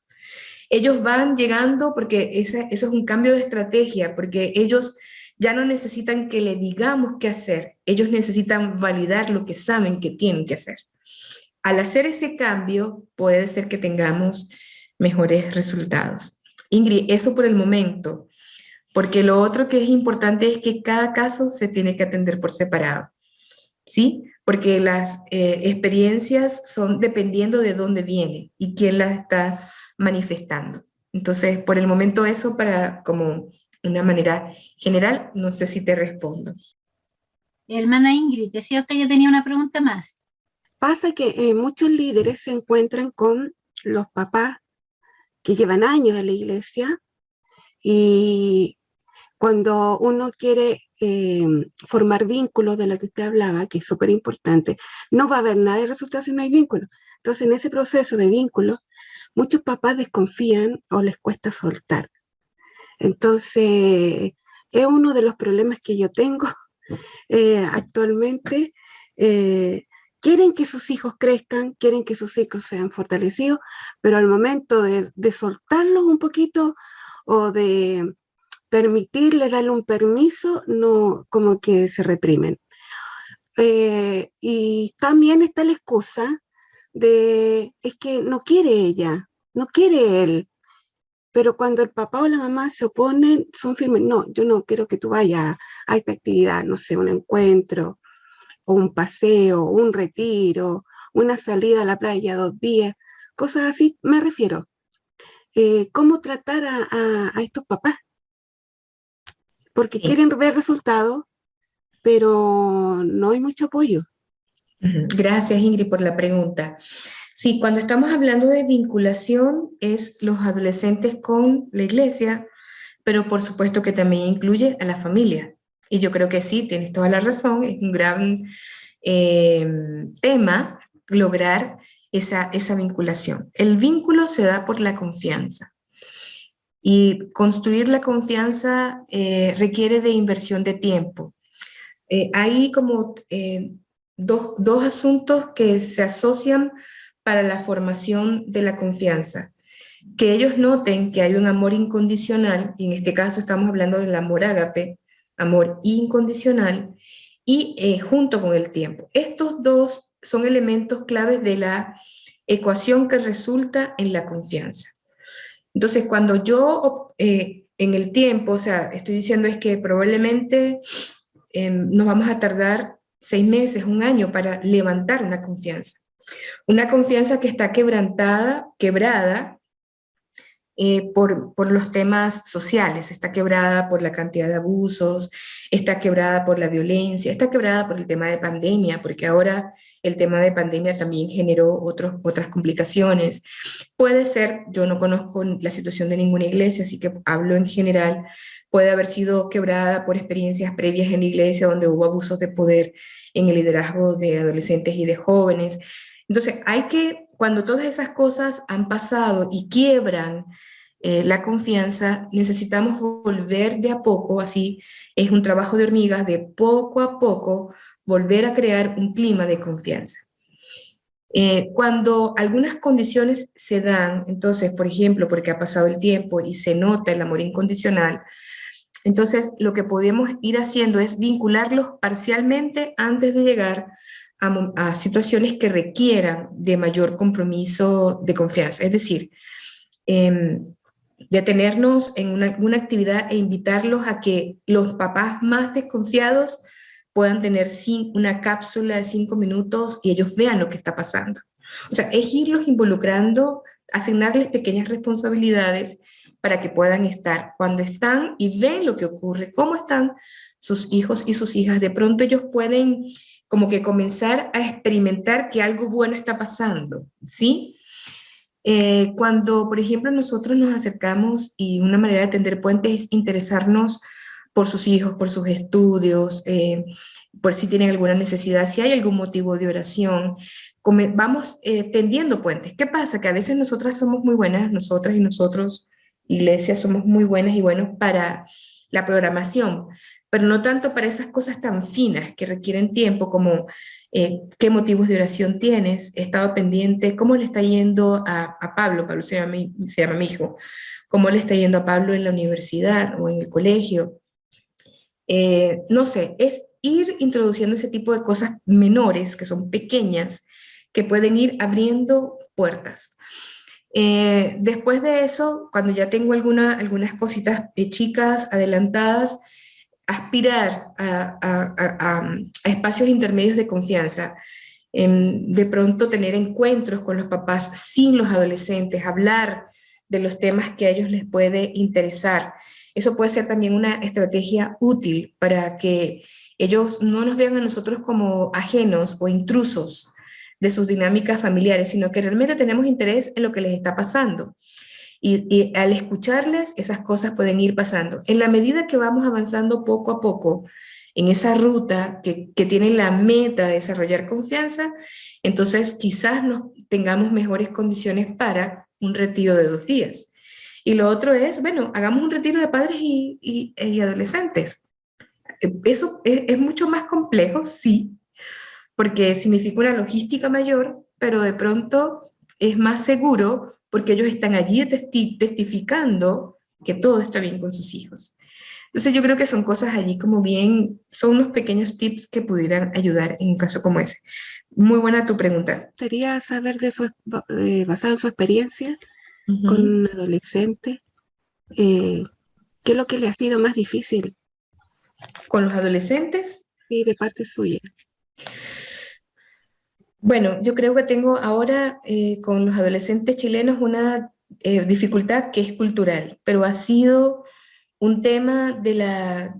Ellos van llegando porque eso es un cambio de estrategia, porque ellos ya no necesitan que le digamos qué hacer, ellos necesitan validar lo que saben que tienen que hacer. Al hacer ese cambio, puede ser que tengamos mejores resultados. Ingrid, eso por el momento, porque lo otro que es importante es que cada caso se tiene que atender por separado, ¿sí? Porque las experiencias son dependiendo de dónde viene y quién las está manifestando. Entonces, por el momento eso para como una manera general, no sé si te respondo. Hermana Ingrid, decía usted que tenía una pregunta más. Pasa que muchos líderes se encuentran con los papás que llevan años en la iglesia y cuando uno quiere formar vínculos de lo que usted hablaba, que es súper importante, no va a haber nada de resultado si no hay vínculos. Entonces, en ese proceso de vínculos, muchos papás desconfían o les cuesta soltar. Entonces, es uno de los problemas que yo tengo actualmente. Quieren que sus hijos crezcan, quieren que sus hijos sean fortalecidos, pero al momento de soltarlos un poquito o de permitirle darle un permiso, no, como que se reprimen. Y también está la excusa es que no quiere ella, no quiere él, pero cuando el papá o la mamá se oponen, son firmes. No, yo no quiero que tú vayas a esta actividad, no sé, un encuentro, o un paseo, un retiro, una salida a la playa 2 días, cosas así, me refiero. ¿Cómo tratar a estos papás? Porque quieren ver resultados, pero no hay mucho apoyo. Gracias, Ingrid, por la pregunta. Sí, cuando estamos hablando de vinculación es los adolescentes con la iglesia, pero por supuesto que también incluye a la familia. Y yo creo que sí, tienes toda la razón, es un gran tema lograr esa vinculación. El vínculo se da por la confianza. Y construir la confianza requiere de inversión de tiempo. Hay como dos asuntos que se asocian para la formación de la confianza. Que ellos noten que hay un amor incondicional, y en este caso estamos hablando del amor ágape, amor incondicional, y junto con el tiempo. Estos dos son elementos claves de la ecuación que resulta en la confianza. Entonces, cuando yo en el tiempo, o sea, estoy diciendo es que probablemente nos vamos a tardar 6 meses, 1 año para levantar una confianza. Una confianza que está quebrada por los temas sociales, está quebrada por la cantidad de abusos, está quebrada por la violencia, está quebrada por el tema de pandemia, porque ahora el tema de pandemia también generó otras complicaciones. Puede ser, yo no conozco la situación de ninguna iglesia, así que hablo en general, puede haber sido quebrada por experiencias previas en la iglesia donde hubo abusos de poder en el liderazgo de adolescentes y de jóvenes. Entonces, cuando todas esas cosas han pasado y quiebran la confianza, necesitamos volver de a poco, así es un trabajo de hormigas, de poco a poco, volver a crear un clima de confianza. Cuando algunas condiciones se dan, entonces, por ejemplo, porque ha pasado el tiempo y se nota el amor incondicional, entonces lo que podemos ir haciendo es vincularlos parcialmente antes de llegar a situaciones que requieran de mayor compromiso de confianza. Es decir, detenernos en una actividad e invitarlos a que los papás más desconfiados puedan tener una cápsula de 5 minutos y ellos vean lo que está pasando. O sea, es irlos involucrando, asignarles pequeñas responsabilidades para que puedan estar. Cuando están y ven lo que ocurre, cómo están sus hijos y sus hijas, de pronto ellos pueden como que comenzar a experimentar que algo bueno está pasando, ¿sí? Cuando, por ejemplo, nosotros nos acercamos y una manera de tender puentes es interesarnos por sus hijos, por sus estudios, por si tienen alguna necesidad, si hay algún motivo de oración, vamos tendiendo puentes. ¿Qué pasa? Que a veces nosotras somos muy buenas, nosotras y nosotros, iglesias, somos muy buenas y buenos para la programación, pero no tanto para esas cosas tan finas que requieren tiempo como qué motivos de oración tienes, he estado pendiente, cómo le está yendo a Pablo, Pablo se llama mi hijo, cómo le está yendo a Pablo en la universidad o en el colegio. No sé, es ir introduciendo ese tipo de cosas menores, que son pequeñas, que pueden ir abriendo puertas. Después de eso, cuando ya tengo algunas cositas chicas, adelantadas, aspirar a espacios intermedios de confianza, de pronto tener encuentros con los papás sin los adolescentes, hablar de los temas que a ellos les puede interesar. Eso puede ser también una estrategia útil para que ellos no nos vean a nosotros como ajenos o intrusos de sus dinámicas familiares, sino que realmente tenemos interés en lo que les está pasando. Y al escucharles, esas cosas pueden ir pasando. En la medida que vamos avanzando poco a poco en esa ruta que tiene la meta de desarrollar confianza, entonces quizás tengamos mejores condiciones para un retiro de 2 días. Y lo otro es, bueno, hagamos un retiro de padres y adolescentes. Eso es mucho más complejo, sí, porque significa una logística mayor, pero de pronto es más seguro porque ellos están allí testificando que todo está bien con sus hijos. Entonces yo creo que son cosas allí como bien, son unos pequeños tips que pudieran ayudar en un caso como ese. Muy buena tu pregunta. Quería saber basado en su experiencia con Uh-huh. un adolescente, ¿qué es lo que le ha sido más difícil? Con los adolescentes, Y de parte suya. bueno, yo creo que tengo ahora con los adolescentes chilenos una dificultad que es cultural, pero ha sido un tema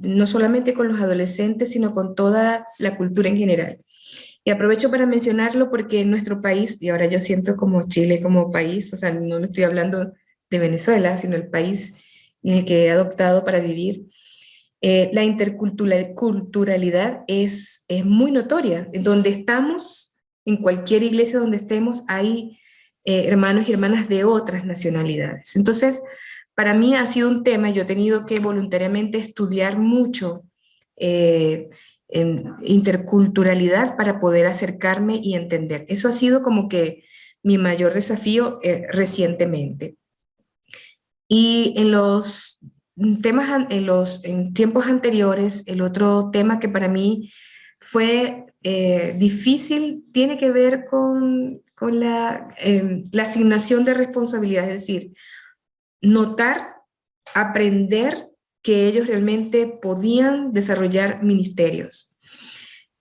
no solamente con los adolescentes, sino con toda la cultura en general. Y aprovecho para mencionarlo porque en nuestro país, y ahora yo siento como Chile como país, o sea, no estoy hablando de Venezuela, sino el país en el que he adoptado para vivir, la interculturalidad es muy notoria. Donde estamos, en cualquier iglesia donde estemos, hay hermanos y hermanas de otras nacionalidades. Entonces, para mí ha sido un tema, yo he tenido que voluntariamente estudiar mucho en interculturalidad para poder acercarme y entender. Eso ha sido como que mi mayor desafío recientemente. Y en los en tiempos anteriores, el otro tema que para mí fue difícil tiene que ver con la asignación de responsabilidades, es decir, notar, aprender que ellos realmente podían desarrollar ministerios.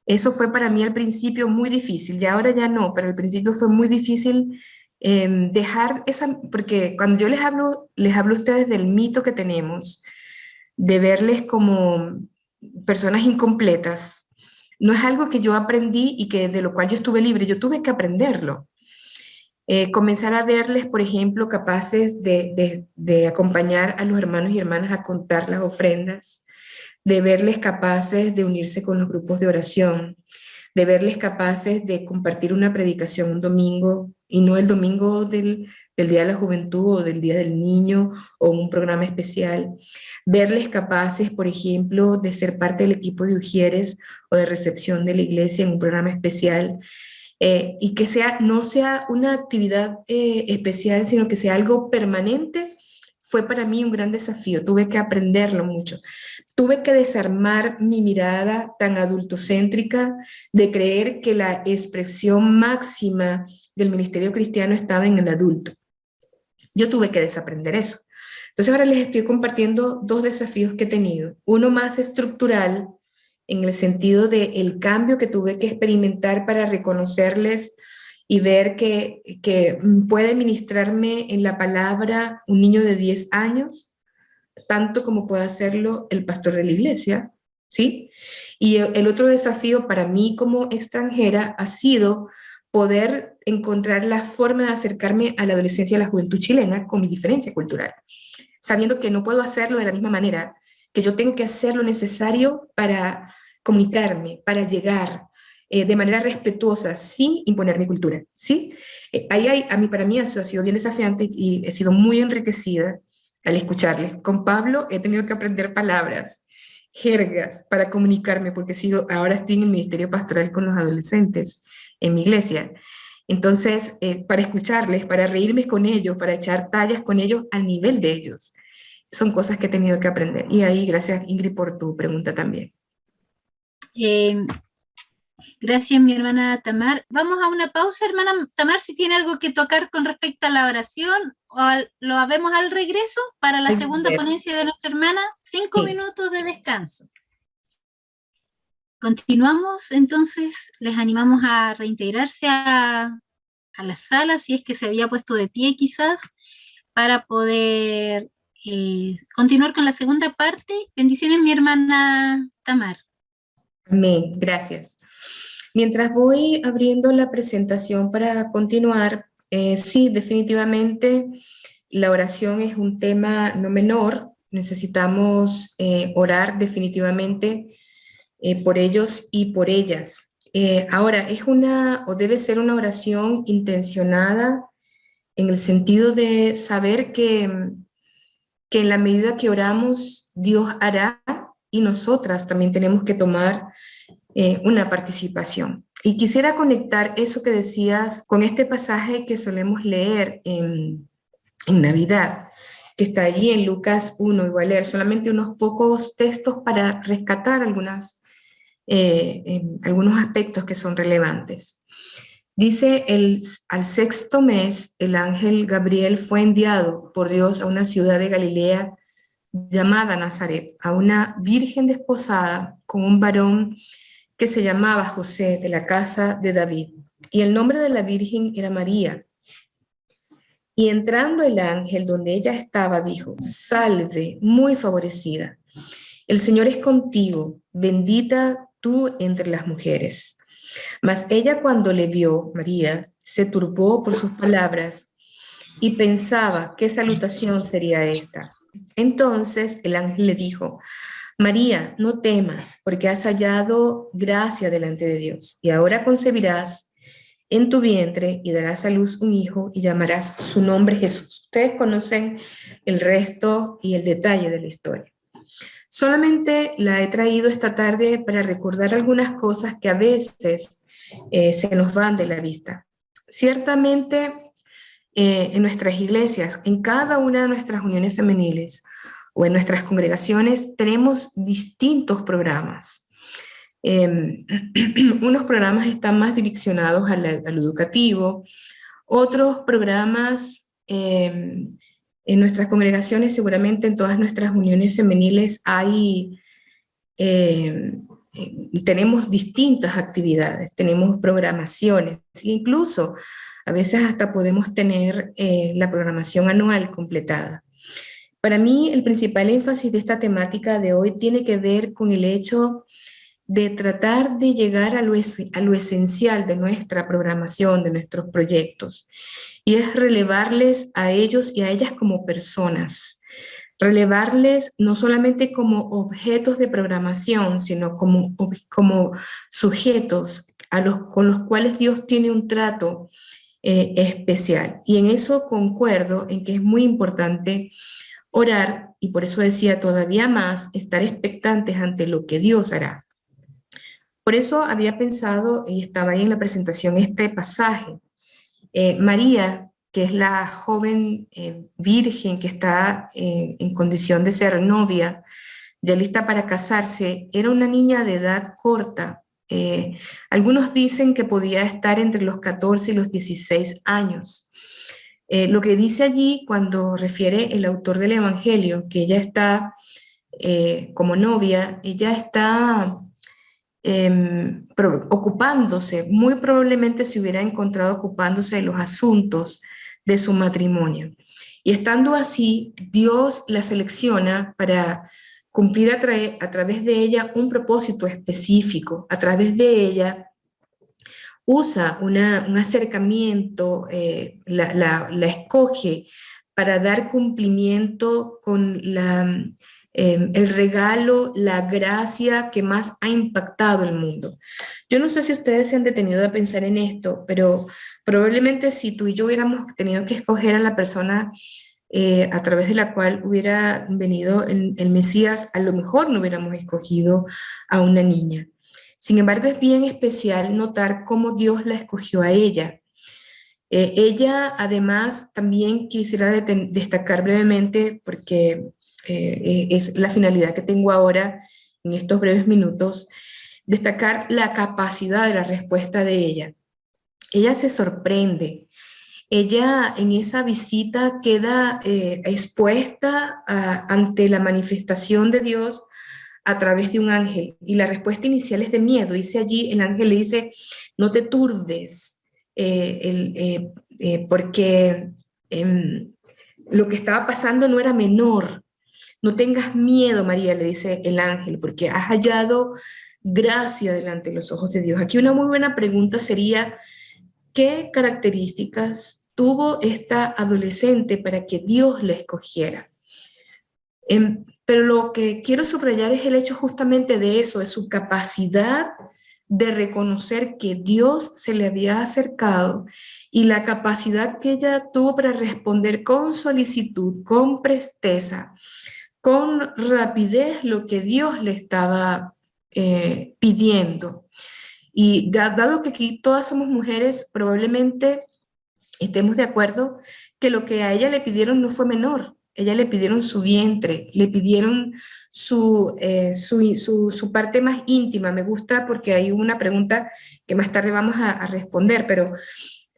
Eso fue para mí al principio muy difícil, y ahora ya no, pero al principio fue muy difícil dejar esa, porque cuando yo les hablo a ustedes del mito que tenemos, de verles como personas incompletas, no es algo que yo aprendí y que de lo cual yo estuve libre, yo tuve que aprenderlo. Comenzar a verles, por ejemplo, capaces de acompañar a los hermanos y hermanas a contar las ofrendas, de verles capaces de unirse con los grupos de oración, de verles capaces de compartir una predicación un domingo y no el domingo del Día de la Juventud o del Día del Niño o un programa especial. Verles capaces, por ejemplo, de ser parte del equipo de Ujieres o de recepción de la iglesia en un programa especial. Y que no sea una actividad especial, sino que sea algo permanente, fue para mí un gran desafío. Tuve que aprenderlo mucho. Tuve que desarmar mi mirada tan adultocéntrica de creer que la expresión máxima del ministerio cristiano estaba en el adulto. Yo tuve que desaprender eso. Entonces ahora les estoy compartiendo dos desafíos que he tenido. Uno más estructural, en el sentido del cambio que tuve que experimentar para reconocerles y ver que puede ministrarme en la palabra un niño de 10 años, tanto como puede hacerlo el pastor de la iglesia, ¿sí? Y el otro desafío para mí como extranjera ha sido poder encontrar la forma de acercarme a la adolescencia y a la juventud chilena con mi diferencia cultural, sabiendo que no puedo hacerlo de la misma manera, que yo tengo que hacer lo necesario para comunicarme, para llegar de manera respetuosa, sin imponer mi cultura, ¿sí? Para mí eso ha sido bien desafiante y he sido muy enriquecida al escucharles. Con Pablo he tenido que aprender palabras, jergas, para comunicarme, porque ahora estoy en el ministerio pastoral con los adolescentes en mi iglesia. Entonces, para escucharles, para reírme con ellos, para echar tallas con ellos al nivel de ellos, son cosas que he tenido que aprender. Y ahí, gracias Ingrid por tu pregunta también. Gracias, mi hermana Tamar. Vamos a una pausa, hermana Tamar, si tiene algo que tocar con respecto a la oración, lo vemos al regreso para la segunda ponencia de nuestra hermana, 5 minutos de descanso. Continuamos, entonces, les animamos a reintegrarse a la sala, si es que se había puesto de pie quizás, para poder continuar con la segunda parte. Bendiciones, mi hermana Tamar. Amén, gracias. Mientras voy abriendo la presentación para continuar, sí, definitivamente la oración es un tema no menor. Necesitamos orar definitivamente por ellos y por ellas. Ahora, debe ser una oración intencionada en el sentido de saber que en la medida que oramos, Dios hará y nosotras también tenemos que tomar una participación. Y quisiera conectar eso que decías con este pasaje que solemos leer en Navidad, que está allí en Lucas 1, y voy a leer solamente unos pocos textos para rescatar algunos aspectos que son relevantes. Dice, al sexto mes, el ángel Gabriel fue enviado por Dios a una ciudad de Galilea llamada Nazaret, a una virgen desposada con un varón que se llamaba José, de la casa de David, y el nombre de la virgen era María. Y entrando el ángel donde ella estaba, dijo, salve, muy favorecida, el Señor es contigo, bendita tú entre las mujeres. Mas ella, cuando le vio, María, se turbó por sus palabras y pensaba qué salutación sería esta. Entonces el ángel le dijo, María, no temas, porque has hallado gracia delante de Dios, y ahora concebirás en tu vientre y darás a luz un hijo y llamarás su nombre Jesús. Ustedes conocen el resto y el detalle de la historia. Solamente la he traído esta tarde para recordar algunas cosas que a veces se nos van de la vista. Ciertamente, en nuestras iglesias, en cada una de nuestras uniones femeniles o en nuestras congregaciones, tenemos distintos programas. Unos programas están más direccionados a lo educativo, otros programas en nuestras congregaciones, seguramente en todas nuestras uniones femeniles tenemos distintas actividades, tenemos programaciones, incluso A veces hasta podemos tener la programación anual completada. Para mí, el principal énfasis de esta temática de hoy tiene que ver con el hecho de tratar de llegar a lo esencial de nuestra programación, de nuestros proyectos, y es relevarles a ellos y a ellas como personas, relevarles no solamente como objetos de programación, sino como sujetos con los cuales Dios tiene un trato especial. Y en eso concuerdo en que es muy importante orar, y por eso decía todavía más, estar expectantes ante lo que Dios hará. Por eso había pensado, y estaba ahí en la presentación, este pasaje. María, que es la joven virgen que está en condición de ser novia, ya lista para casarse, era una niña de edad corta. Algunos dicen que podía estar entre los 14 y los 16 años. Lo que dice allí cuando refiere el autor del Evangelio, que ella está como novia, ella está ocupándose, muy probablemente se hubiera encontrado ocupándose de los asuntos de su matrimonio. Y estando así, Dios la selecciona para cumplir a través de ella un propósito específico. A través de ella usa un acercamiento, la escoge para dar cumplimiento con el regalo, la gracia que más ha impactado el mundo. Yo no sé si ustedes se han detenido a pensar en esto, pero probablemente si tú y yo hubiéramos tenido que escoger a la persona a través de la cual hubiera venido el Mesías, a lo mejor no hubiéramos escogido a una niña. Sin embargo, es bien especial notar cómo Dios la escogió a ella. Ella, además, también quisiera destacar brevemente, porque es la finalidad que tengo ahora en estos breves minutos, destacar la capacidad de la respuesta de ella. Ella se sorprende. Ella en esa visita queda expuesta ante la manifestación de Dios a través de un ángel. Y la respuesta inicial es de miedo. Dice allí, el ángel le dice, no te turbes, porque lo que estaba pasando no era menor. No tengas miedo, María, le dice el ángel, porque has hallado gracia delante de los ojos de Dios. Aquí una muy buena pregunta sería, ¿qué características tuvo esta adolescente para que Dios la escogiera? Pero lo que quiero subrayar es el hecho justamente de eso, de su capacidad de reconocer que Dios se le había acercado y la capacidad que ella tuvo para responder con solicitud, con presteza, con rapidez lo que Dios le estaba pidiendo. Y dado que aquí todas somos mujeres, probablemente estemos de acuerdo que lo que a ella le pidieron no fue menor. Ella le pidieron su vientre, le pidieron su parte más íntima. Me gusta porque hay una pregunta que más tarde vamos a responder, pero a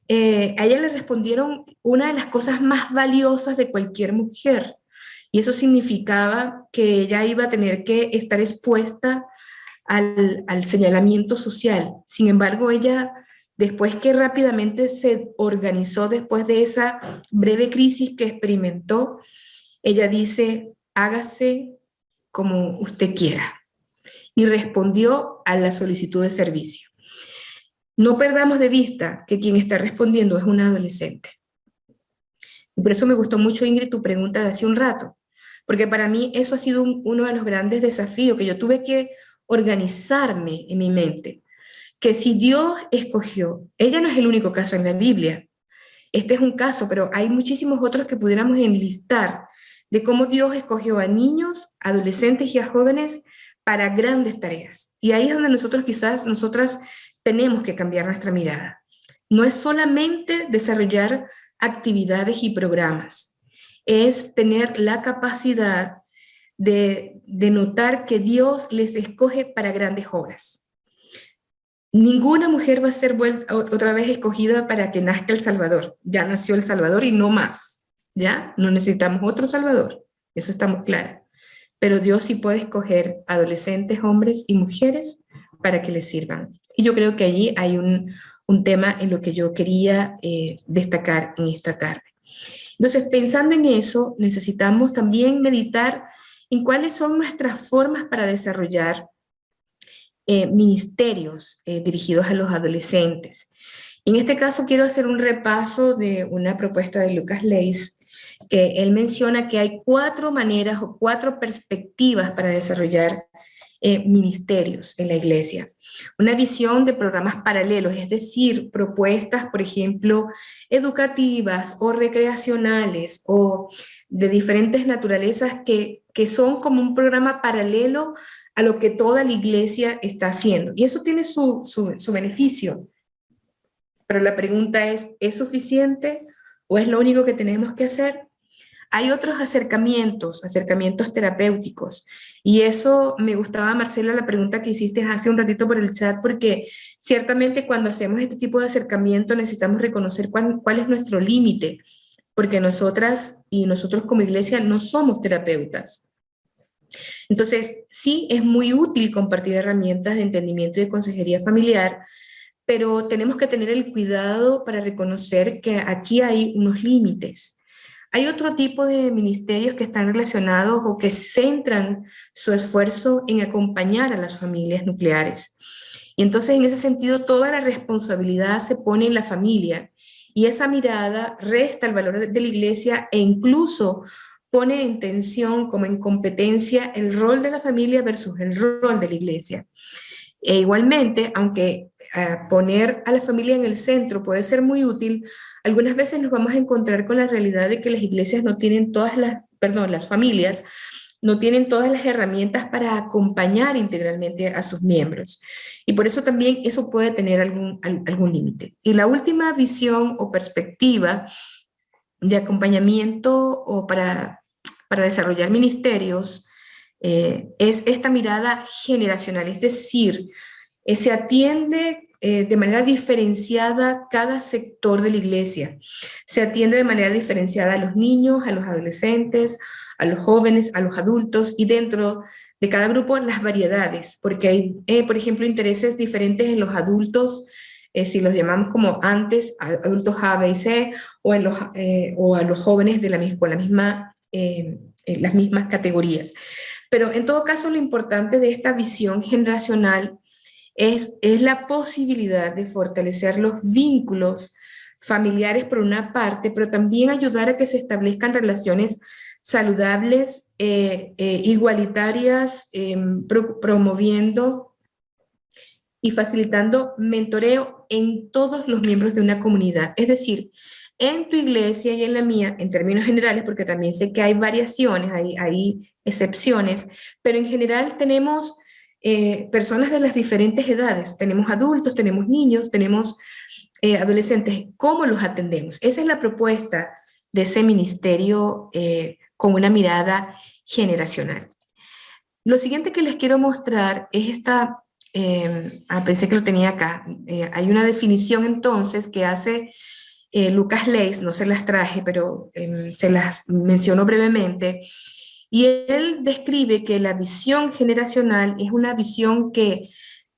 ella le respondieron una de las cosas más valiosas de cualquier mujer. Y eso significaba que ella iba a tener que estar expuesta al señalamiento social. Sin embargo, ella, después que rápidamente se organizó, después de esa breve crisis que experimentó, ella dice, hágase como usted quiera. Y respondió a la solicitud de servicio. No perdamos de vista que quien está respondiendo es una adolescente. Y por eso me gustó mucho, Ingrid, tu pregunta de hace un rato, porque para mí eso ha sido uno de los grandes desafíos, que yo tuve que organizarme en mi mente, que si Dios escogió, ella no es el único caso en la Biblia, este es un caso, pero hay muchísimos otros que pudiéramos enlistar de cómo Dios escogió a niños, adolescentes y a jóvenes para grandes tareas. Y ahí es donde nosotras tenemos que cambiar nuestra mirada. No es solamente desarrollar actividades y programas, es tener la capacidad de notar que Dios les escoge para grandes obras. Ninguna mujer va a ser otra vez escogida para que nazca el Salvador. Ya nació el Salvador y no más. ¿Ya? No necesitamos otro Salvador. Eso estamos claros. Pero Dios sí puede escoger adolescentes, hombres y mujeres para que les sirvan. Y yo creo que allí hay un tema en lo que yo quería destacar en esta tarde. Entonces, pensando en eso, necesitamos también meditar en cuáles son nuestras formas para desarrollar ministerios dirigidos a los adolescentes. En este caso quiero hacer un repaso de una propuesta de Lucas Leis, que él menciona que hay 4 maneras o 4 perspectivas para desarrollar ministerios en la iglesia. Una visión de programas paralelos, es decir, propuestas, por ejemplo, educativas o recreacionales o de diferentes naturalezas que son como un programa paralelo a lo que toda la iglesia está haciendo. Y eso tiene su beneficio. Pero la pregunta ¿es suficiente o es lo único que tenemos que hacer? Hay otros acercamientos terapéuticos. Y eso me gustaba, Marcela, la pregunta que hiciste hace un ratito por el chat, porque ciertamente cuando hacemos este tipo de acercamiento necesitamos reconocer cuál es nuestro límite, porque nosotras y nosotros como iglesia no somos terapeutas. Entonces, sí es muy útil compartir herramientas de entendimiento y de consejería familiar, pero tenemos que tener el cuidado para reconocer que aquí hay unos límites. Hay otro tipo de ministerios que están relacionados o que centran su esfuerzo en acompañar a las familias nucleares. Y entonces, en ese sentido, toda la responsabilidad se pone en la familia y esa mirada resta el valor de la iglesia e incluso pone en tensión, como en competencia, el rol de la familia versus el rol de la iglesia. E igualmente, aunque poner a la familia en el centro puede ser muy útil, algunas veces nos vamos a encontrar con la realidad de que las iglesias no tienen las familias no tienen todas las herramientas para acompañar integralmente a sus miembros. Y por eso también eso puede tener algún límite. Y la última visión o perspectiva de acompañamiento o para desarrollar ministerios es esta mirada generacional, es decir, se atiende de manera diferenciada cada sector de la iglesia. Se atiende de manera diferenciada a los niños, a los adolescentes, a los jóvenes, a los adultos y dentro de cada grupo las variedades, porque hay, por ejemplo, intereses diferentes en los adultos, si los llamamos como antes, adultos A, B y C, o a los jóvenes con las mismas categorías. Pero en todo caso, lo importante de esta visión generacional es la posibilidad de fortalecer los vínculos familiares por una parte, pero también ayudar a que se establezcan relaciones saludables, igualitarias, promoviendo y facilitando mentoreo en todos los miembros de una comunidad. Es decir, en tu iglesia y en la mía, en términos generales, porque también sé que hay variaciones, hay excepciones, pero en general tenemos personas de las diferentes edades. Tenemos adultos, tenemos niños, tenemos adolescentes. ¿Cómo los atendemos? Esa es la propuesta de ese ministerio con una mirada generacional. Lo siguiente que les quiero mostrar es esta, pensé que lo tenía acá, hay una definición entonces que hace Lucas Leis, no se las traje, pero se las menciono brevemente, y él describe que la visión generacional es una visión que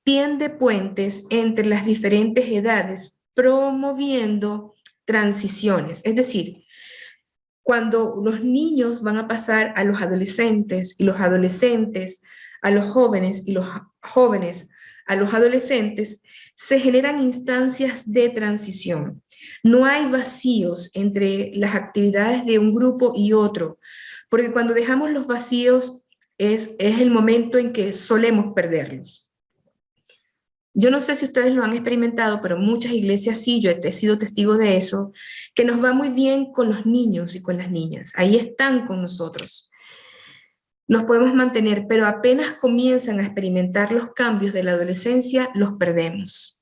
tiende puentes entre las diferentes edades, promoviendo transiciones, es decir, cuando los niños van a pasar a los adolescentes y los adolescentes a los jóvenes y los jóvenes a los adolescentes, se generan instancias de transición. No hay vacíos entre las actividades de un grupo y otro, porque cuando dejamos los vacíos es el momento en que solemos perderlos. Yo no sé si ustedes lo han experimentado, pero muchas iglesias sí, yo he sido testigo de eso, que nos va muy bien con los niños y con las niñas. Ahí están con nosotros. Los podemos mantener, pero apenas comienzan a experimentar los cambios de la adolescencia, los perdemos.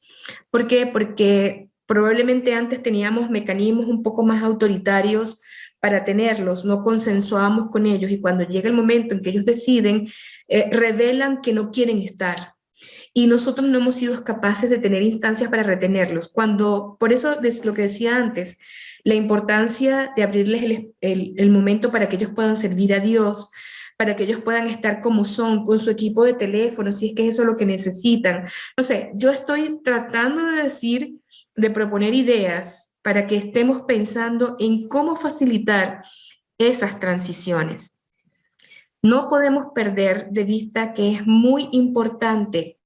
¿Por qué? Porque probablemente antes teníamos mecanismos un poco más autoritarios para tenerlos, no consensuábamos con ellos y cuando llega el momento en que ellos deciden, revelan que no quieren estar. Y nosotros no hemos sido capaces de tener instancias para retenerlos. Por eso es lo que decía antes, la importancia de abrirles el momento para que ellos puedan servir a Dios, para que ellos puedan estar como son, con su equipo de teléfono, si es que eso es lo que necesitan. No sé, yo estoy tratando de decir de proponer ideas para que estemos pensando en cómo facilitar esas transiciones. No podemos perder de vista que es muy importante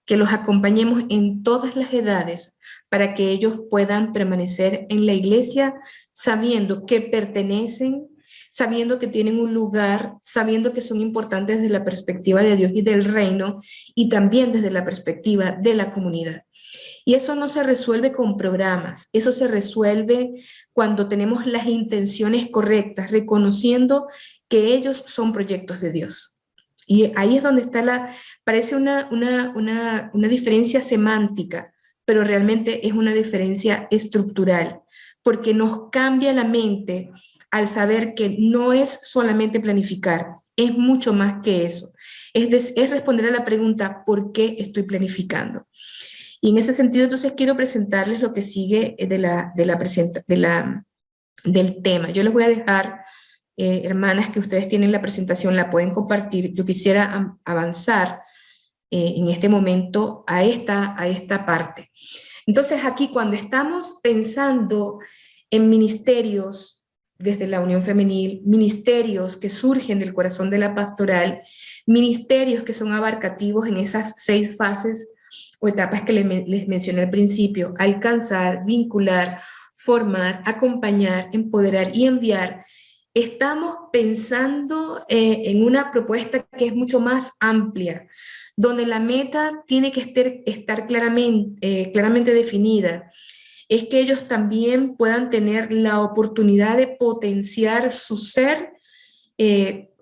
que los acompañemos en todas las edades para que ellos puedan permanecer en la iglesia sabiendo que pertenecen, sabiendo que tienen un lugar, sabiendo que son importantes desde la perspectiva de Dios y del reino y también desde la perspectiva de la comunidad. Y eso no se resuelve con programas, eso se resuelve cuando tenemos las intenciones correctas, reconociendo que ellos son proyectos de Dios. Y ahí es donde está parece una diferencia semántica, pero realmente es una diferencia estructural, porque nos cambia la mente al saber que no es solamente planificar, es mucho más que eso. Es responder a la pregunta, ¿por qué estoy planificando? Y en ese sentido, entonces, quiero presentarles lo que sigue del tema. Yo les voy a dejar, hermanas, que ustedes tienen la presentación, la pueden compartir. Yo quisiera avanzar en este momento a esta parte. Entonces, aquí cuando estamos pensando en ministerios desde la Unión Femenil, ministerios que surgen del corazón de la pastoral, ministerios que son abarcativos en esas 6 fases o etapas que les mencioné al principio: alcanzar, vincular, formar, acompañar, empoderar y enviar. Estamos pensando en una propuesta que es mucho más amplia, donde la meta tiene que estar claramente definida. Es que ellos también puedan tener la oportunidad de potenciar su ser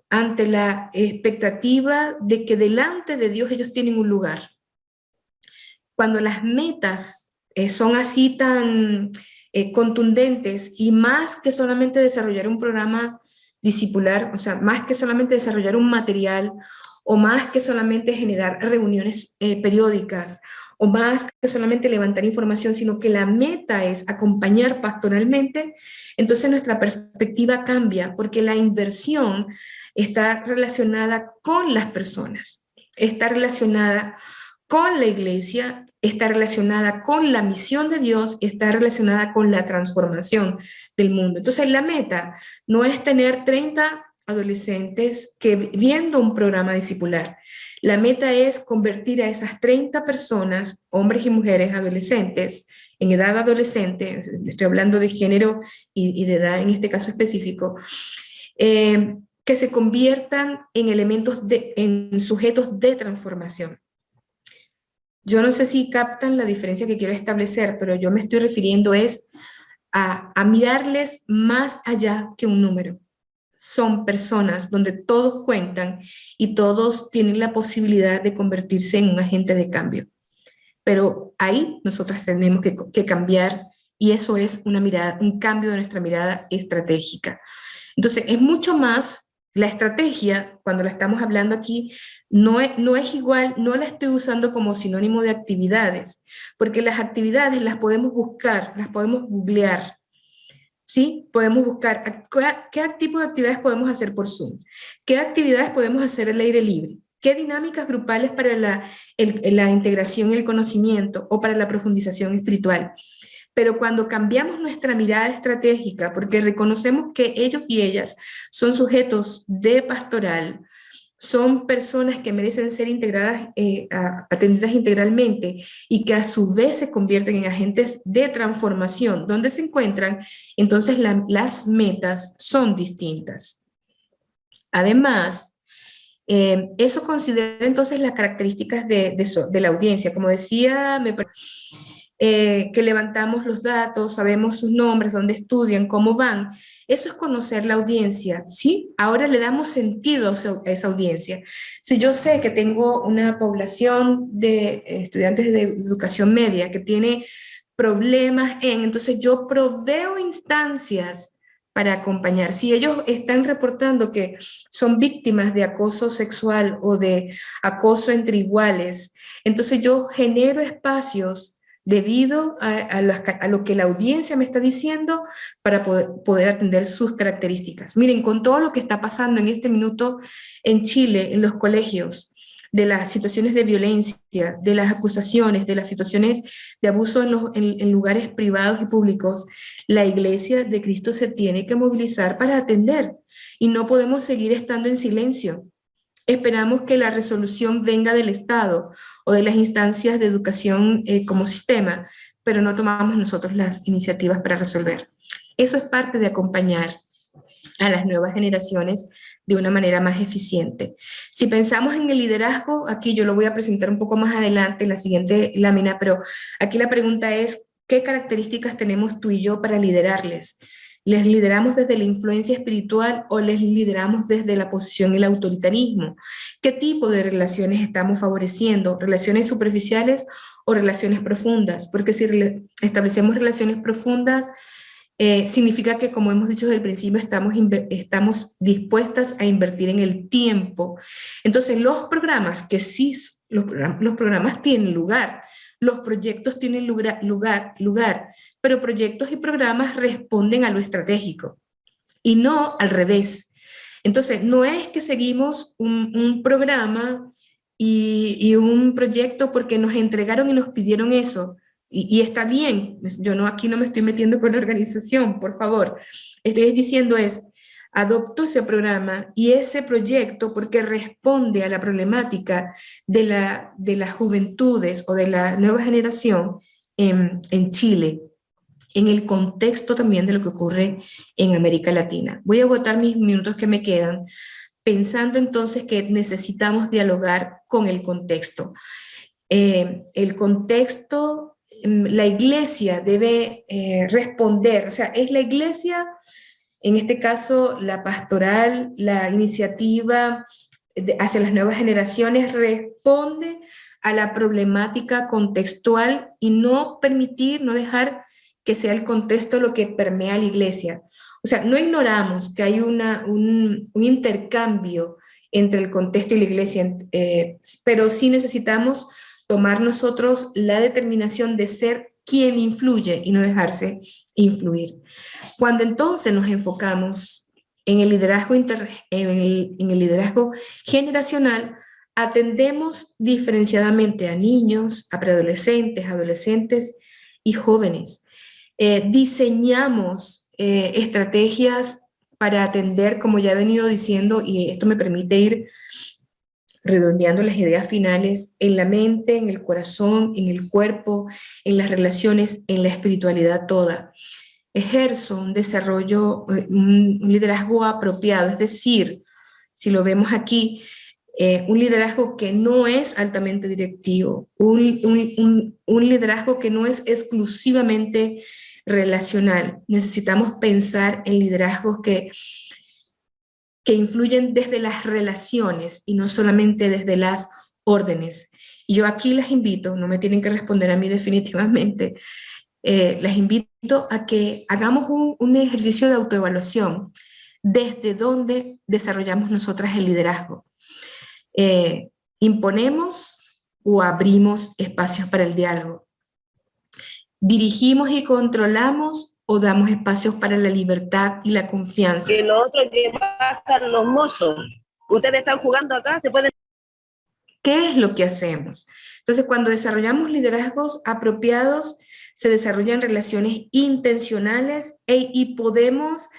ante la expectativa de que delante de Dios ellos tienen un lugar. Cuando las metas son así tan contundentes y más que solamente desarrollar un programa discipular, o sea, más que solamente desarrollar un material o más que solamente generar reuniones periódicas o más que solamente levantar información, sino que la meta es acompañar pastoralmente, entonces nuestra perspectiva cambia porque la inversión está relacionada con las personas, está relacionada con la iglesia, está relacionada con la misión de Dios, está relacionada con la transformación del mundo. Entonces la meta no es tener 30 adolescentes que viendo un programa discipular. La meta es convertir a esas 30 personas, hombres y mujeres adolescentes, en edad adolescente, estoy hablando de género y de edad en este caso específico, que se conviertan en en sujetos de transformación. Yo no sé si captan la diferencia que quiero establecer, pero yo me estoy refiriendo a mirarles más allá que un número. Son personas donde todos cuentan y todos tienen la posibilidad de convertirse en un agente de cambio. Pero ahí nosotras tenemos que cambiar y eso es un cambio de nuestra mirada estratégica. Entonces, es mucho más. La estrategia, cuando la estamos hablando aquí, no es igual, no la estoy usando como sinónimo de actividades, porque las actividades las podemos buscar, las podemos googlear, ¿sí? Podemos buscar qué tipo de actividades podemos hacer por Zoom, qué actividades podemos hacer al aire libre, qué dinámicas grupales para la integración y el conocimiento o para la profundización espiritual. Pero cuando cambiamos nuestra mirada estratégica, porque reconocemos que ellos y ellas son sujetos de pastoral, son personas que merecen ser integradas, atendidas integralmente y que a su vez se convierten en agentes de transformación, donde se encuentran, entonces las metas son distintas. Además, eso considera entonces las características de la audiencia. Como decía, que levantamos los datos, sabemos sus nombres, dónde estudian, cómo van. Eso es conocer la audiencia, ¿sí? Ahora le damos sentido a esa audiencia. Si yo sé que tengo una población de estudiantes de educación media que tiene problemas entonces yo proveo instancias para acompañar. Si ellos están reportando que son víctimas de acoso sexual o de acoso entre iguales, entonces yo genero espacios debido a lo que la audiencia me está diciendo para poder atender sus características. Miren, con todo lo que está pasando en este minuto en Chile, en los colegios, de las situaciones de violencia, de las acusaciones, de las situaciones de abuso en lugares privados y públicos, la Iglesia de Cristo se tiene que movilizar para atender y no podemos seguir estando en silencio. Esperamos que la resolución venga del Estado o de las instancias de educación como sistema, pero no tomamos nosotros las iniciativas para resolver. Eso es parte de acompañar a las nuevas generaciones de una manera más eficiente. Si pensamos en el liderazgo, aquí yo lo voy a presentar un poco más adelante en la siguiente lámina, pero aquí la pregunta es, ¿qué características tenemos tú y yo para liderarles? ¿Les lideramos desde la influencia espiritual o les lideramos desde la posición y el autoritarismo? ¿Qué tipo de relaciones estamos favoreciendo? ¿Relaciones superficiales o relaciones profundas? Porque si establecemos relaciones profundas, significa que, como hemos dicho desde el principio, estamos dispuestas a invertir en el tiempo. Entonces, los programas que sí, los programas tienen lugar, los proyectos tienen lugar, pero proyectos y programas responden a lo estratégico y no al revés. Entonces, no es que seguimos un programa y un proyecto porque nos entregaron y nos pidieron eso. Y está bien, yo no, aquí no me estoy metiendo con la organización, por favor. Estoy diciendo adopto ese programa y ese proyecto porque responde a la problemática de las juventudes o de la nueva generación en Chile, en el contexto también de lo que ocurre en América Latina. Voy a agotar mis minutos que me quedan, pensando entonces que necesitamos dialogar con el contexto. El contexto, la iglesia debe responder, o sea, es la iglesia, en este caso la pastoral, la iniciativa hacia las nuevas generaciones responde a la problemática contextual y no permitir, no dejar que sea el contexto lo que permea la iglesia. O sea, no ignoramos que hay un intercambio entre el contexto y la iglesia, pero sí necesitamos tomar nosotros la determinación de ser quien influye y no dejarse influir. Cuando entonces nos enfocamos en el liderazgo, en el liderazgo generacional, atendemos diferenciadamente a niños, a preadolescentes, adolescentes y jóvenes. Diseñamos estrategias para atender, como ya he venido diciendo, y esto me permite ir redondeando las ideas finales, en la mente, en el corazón, en el cuerpo, en las relaciones, en la espiritualidad toda. Ejerzo un desarrollo, un liderazgo apropiado, es decir, si lo vemos aquí, un liderazgo que no es altamente directivo, un liderazgo que no es exclusivamente relacional. Necesitamos pensar en liderazgos que influyen desde las relaciones y no solamente desde las órdenes. Y yo aquí las invito, no me tienen que responder a mí definitivamente, las invito a que hagamos un ejercicio de autoevaluación desde donde desarrollamos nosotras el liderazgo. ¿Imponemos o abrimos espacios para el diálogo? ¿Dirigimos y controlamos o damos espacios para la libertad y la confianza? Que lo otro que bajan los mozos. Ustedes están jugando acá, se pueden... ¿Qué es lo que hacemos? Entonces, cuando desarrollamos liderazgos apropiados, se desarrollan relaciones intencionales y podemos,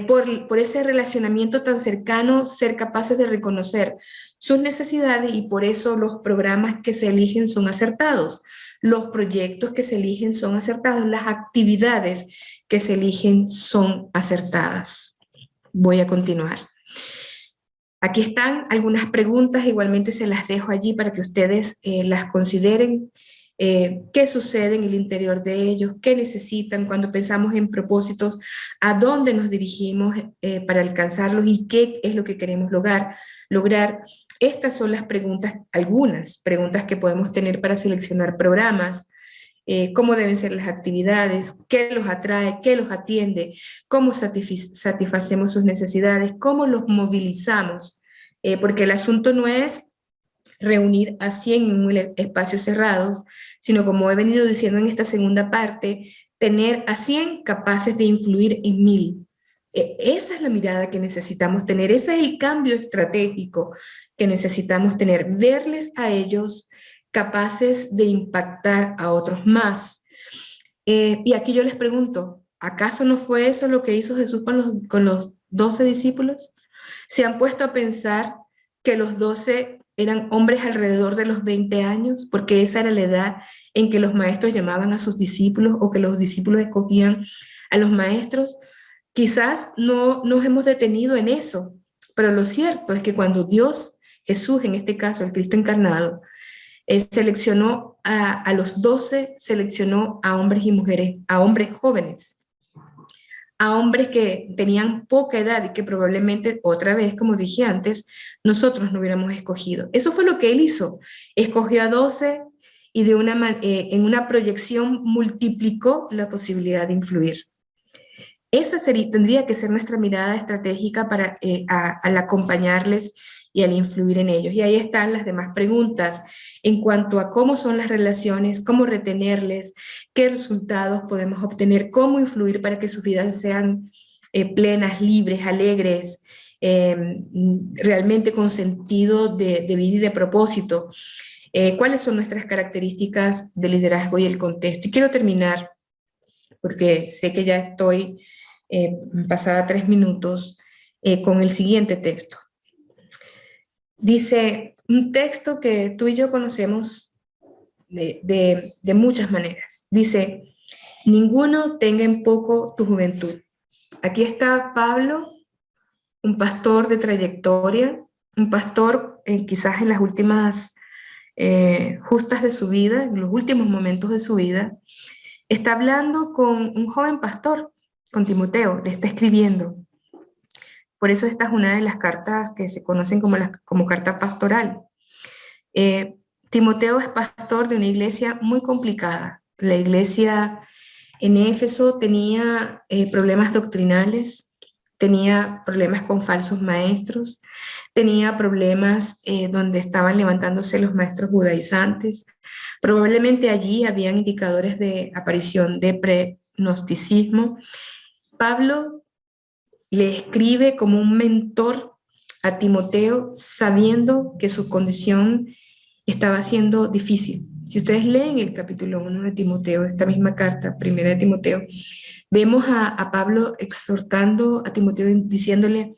por ese relacionamiento tan cercano, ser capaces de reconocer sus necesidades y por eso los programas que se eligen son acertados, los proyectos que se eligen son acertados, las actividades que se eligen son acertadas. Voy a continuar. Aquí están algunas preguntas, igualmente se las dejo allí para que ustedes las consideren. ¿Qué sucede en el interior de ellos? ¿Qué necesitan cuando pensamos en propósitos? ¿A dónde nos dirigimos para alcanzarlos? ¿Y qué es lo que queremos lograr? Estas son las preguntas, algunas preguntas que podemos tener para seleccionar programas. Cómo deben ser las actividades, qué los atrae, qué los atiende, cómo satisfacemos sus necesidades, cómo los movilizamos, porque el asunto no es reunir a 100 en espacios cerrados, sino como he venido diciendo en esta segunda parte, tener a 100 capaces de influir en 1000. Esa es la mirada que necesitamos tener, ese es el cambio estratégico que necesitamos tener, verles a ellos capaces de impactar a otros más. Y aquí yo les pregunto, ¿acaso no fue eso lo que hizo Jesús con los 12 discípulos? ¿Se han puesto a pensar que los 12 eran hombres alrededor de los 20 años? Porque esa era la edad en que los maestros llamaban a sus discípulos o que los discípulos escogían a los maestros. Quizás no nos hemos detenido en eso, pero lo cierto es que cuando Dios, Jesús, en este caso el Cristo encarnado, seleccionó a los 12, seleccionó a hombres y mujeres, a hombres jóvenes, a hombres que tenían poca edad y que probablemente, otra vez, como dije antes, nosotros no hubiéramos escogido. Eso fue lo que él hizo. Escogió a 12 y en una proyección multiplicó la posibilidad de influir. Esa tendría que ser nuestra mirada estratégica al acompañarles y al influir en ellos. Y ahí están las demás preguntas en cuanto a cómo son las relaciones, cómo retenerles, qué resultados podemos obtener, cómo influir para que sus vidas sean plenas, libres, alegres, realmente con sentido de vida y de propósito. ¿Cuáles son nuestras características de liderazgo y el contexto? Y quiero terminar, porque sé que ya estoy pasada 3 minutos, con el siguiente texto. Dice un texto que tú y yo conocemos de muchas maneras. Dice, ninguno tenga en poco tu juventud. Aquí está Pablo, un pastor de trayectoria, un pastor quizás en las últimas justas de su vida, en los últimos momentos de su vida. Está hablando con un joven pastor, con Timoteo, le está escribiendo. Por eso esta es una de las cartas que se conocen como carta pastoral. Timoteo es pastor de una iglesia muy complicada. La iglesia en Éfeso tenía problemas doctrinales, tenía problemas con falsos maestros, tenía problemas donde estaban levantándose los maestros judaizantes. Probablemente allí habían indicadores de aparición de pregnosticismo. Pablo le escribe como un mentor a Timoteo, sabiendo que su condición estaba siendo difícil. Si ustedes leen el capítulo 1 de Timoteo, esta misma carta, primera de Timoteo, vemos a Pablo exhortando a Timoteo, diciéndole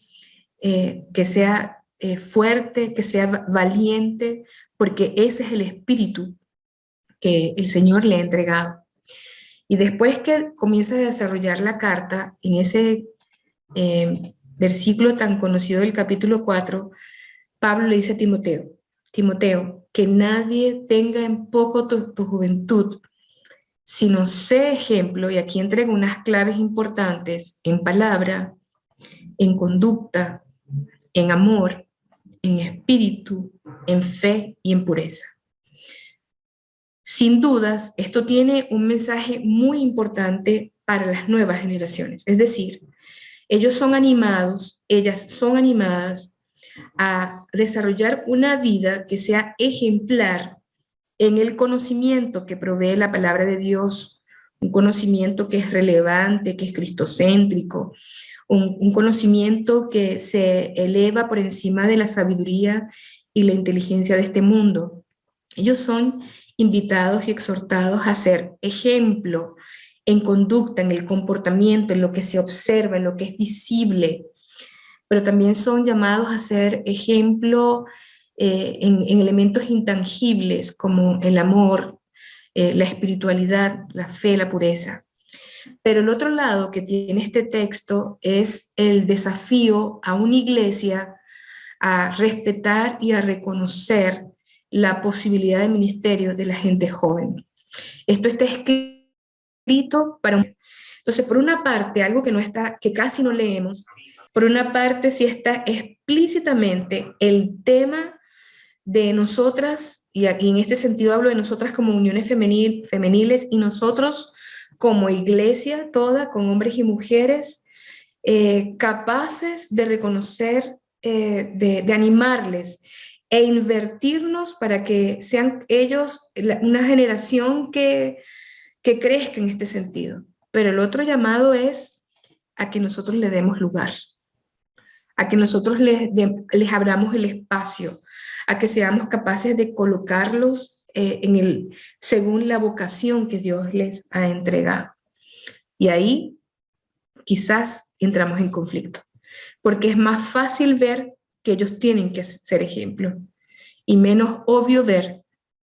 que sea fuerte, que sea valiente, porque ese es el espíritu que el Señor le ha entregado. Y después que comienza a desarrollar la carta, en ese versículo tan conocido del capítulo 4, Pablo le dice a Timoteo, Timoteo, que nadie tenga en poco tu juventud, sino sé ejemplo, y aquí entrego unas claves importantes, en palabra, en conducta, en amor, en espíritu, en fe y en pureza. Sin dudas, esto tiene un mensaje muy importante para las nuevas generaciones, es decir, ellos son animados, ellas son animadas a desarrollar una vida que sea ejemplar en el conocimiento que provee la palabra de Dios, un conocimiento que es relevante, que es cristocéntrico, un conocimiento que se eleva por encima de la sabiduría y la inteligencia de este mundo. Ellos son invitados y exhortados a ser ejemplo en conducta, en el comportamiento, en lo que se observa, en lo que es visible, pero también son llamados a ser ejemplo en elementos intangibles como el amor, la espiritualidad, la fe, la pureza. Pero el otro lado que tiene este texto es el desafío a una iglesia a respetar y a reconocer la posibilidad de ministerio de la gente joven. Esto está escrito para un... Entonces, por una parte, algo que no está, que casi no leemos, por una parte sí está explícitamente el tema de nosotras, y en este sentido hablo de nosotras como uniones femeniles y nosotros como iglesia toda, con hombres y mujeres, capaces de reconocer, de animarles e invertirnos para que sean ellos una generación que crezca en este sentido. Pero el otro llamado es a que nosotros le demos lugar, a que nosotros les abramos el espacio, a que seamos capaces de colocarlos según la vocación que Dios les ha entregado. Y ahí quizás entramos en conflicto, porque es más fácil ver que ellos tienen que ser ejemplo y menos obvio ver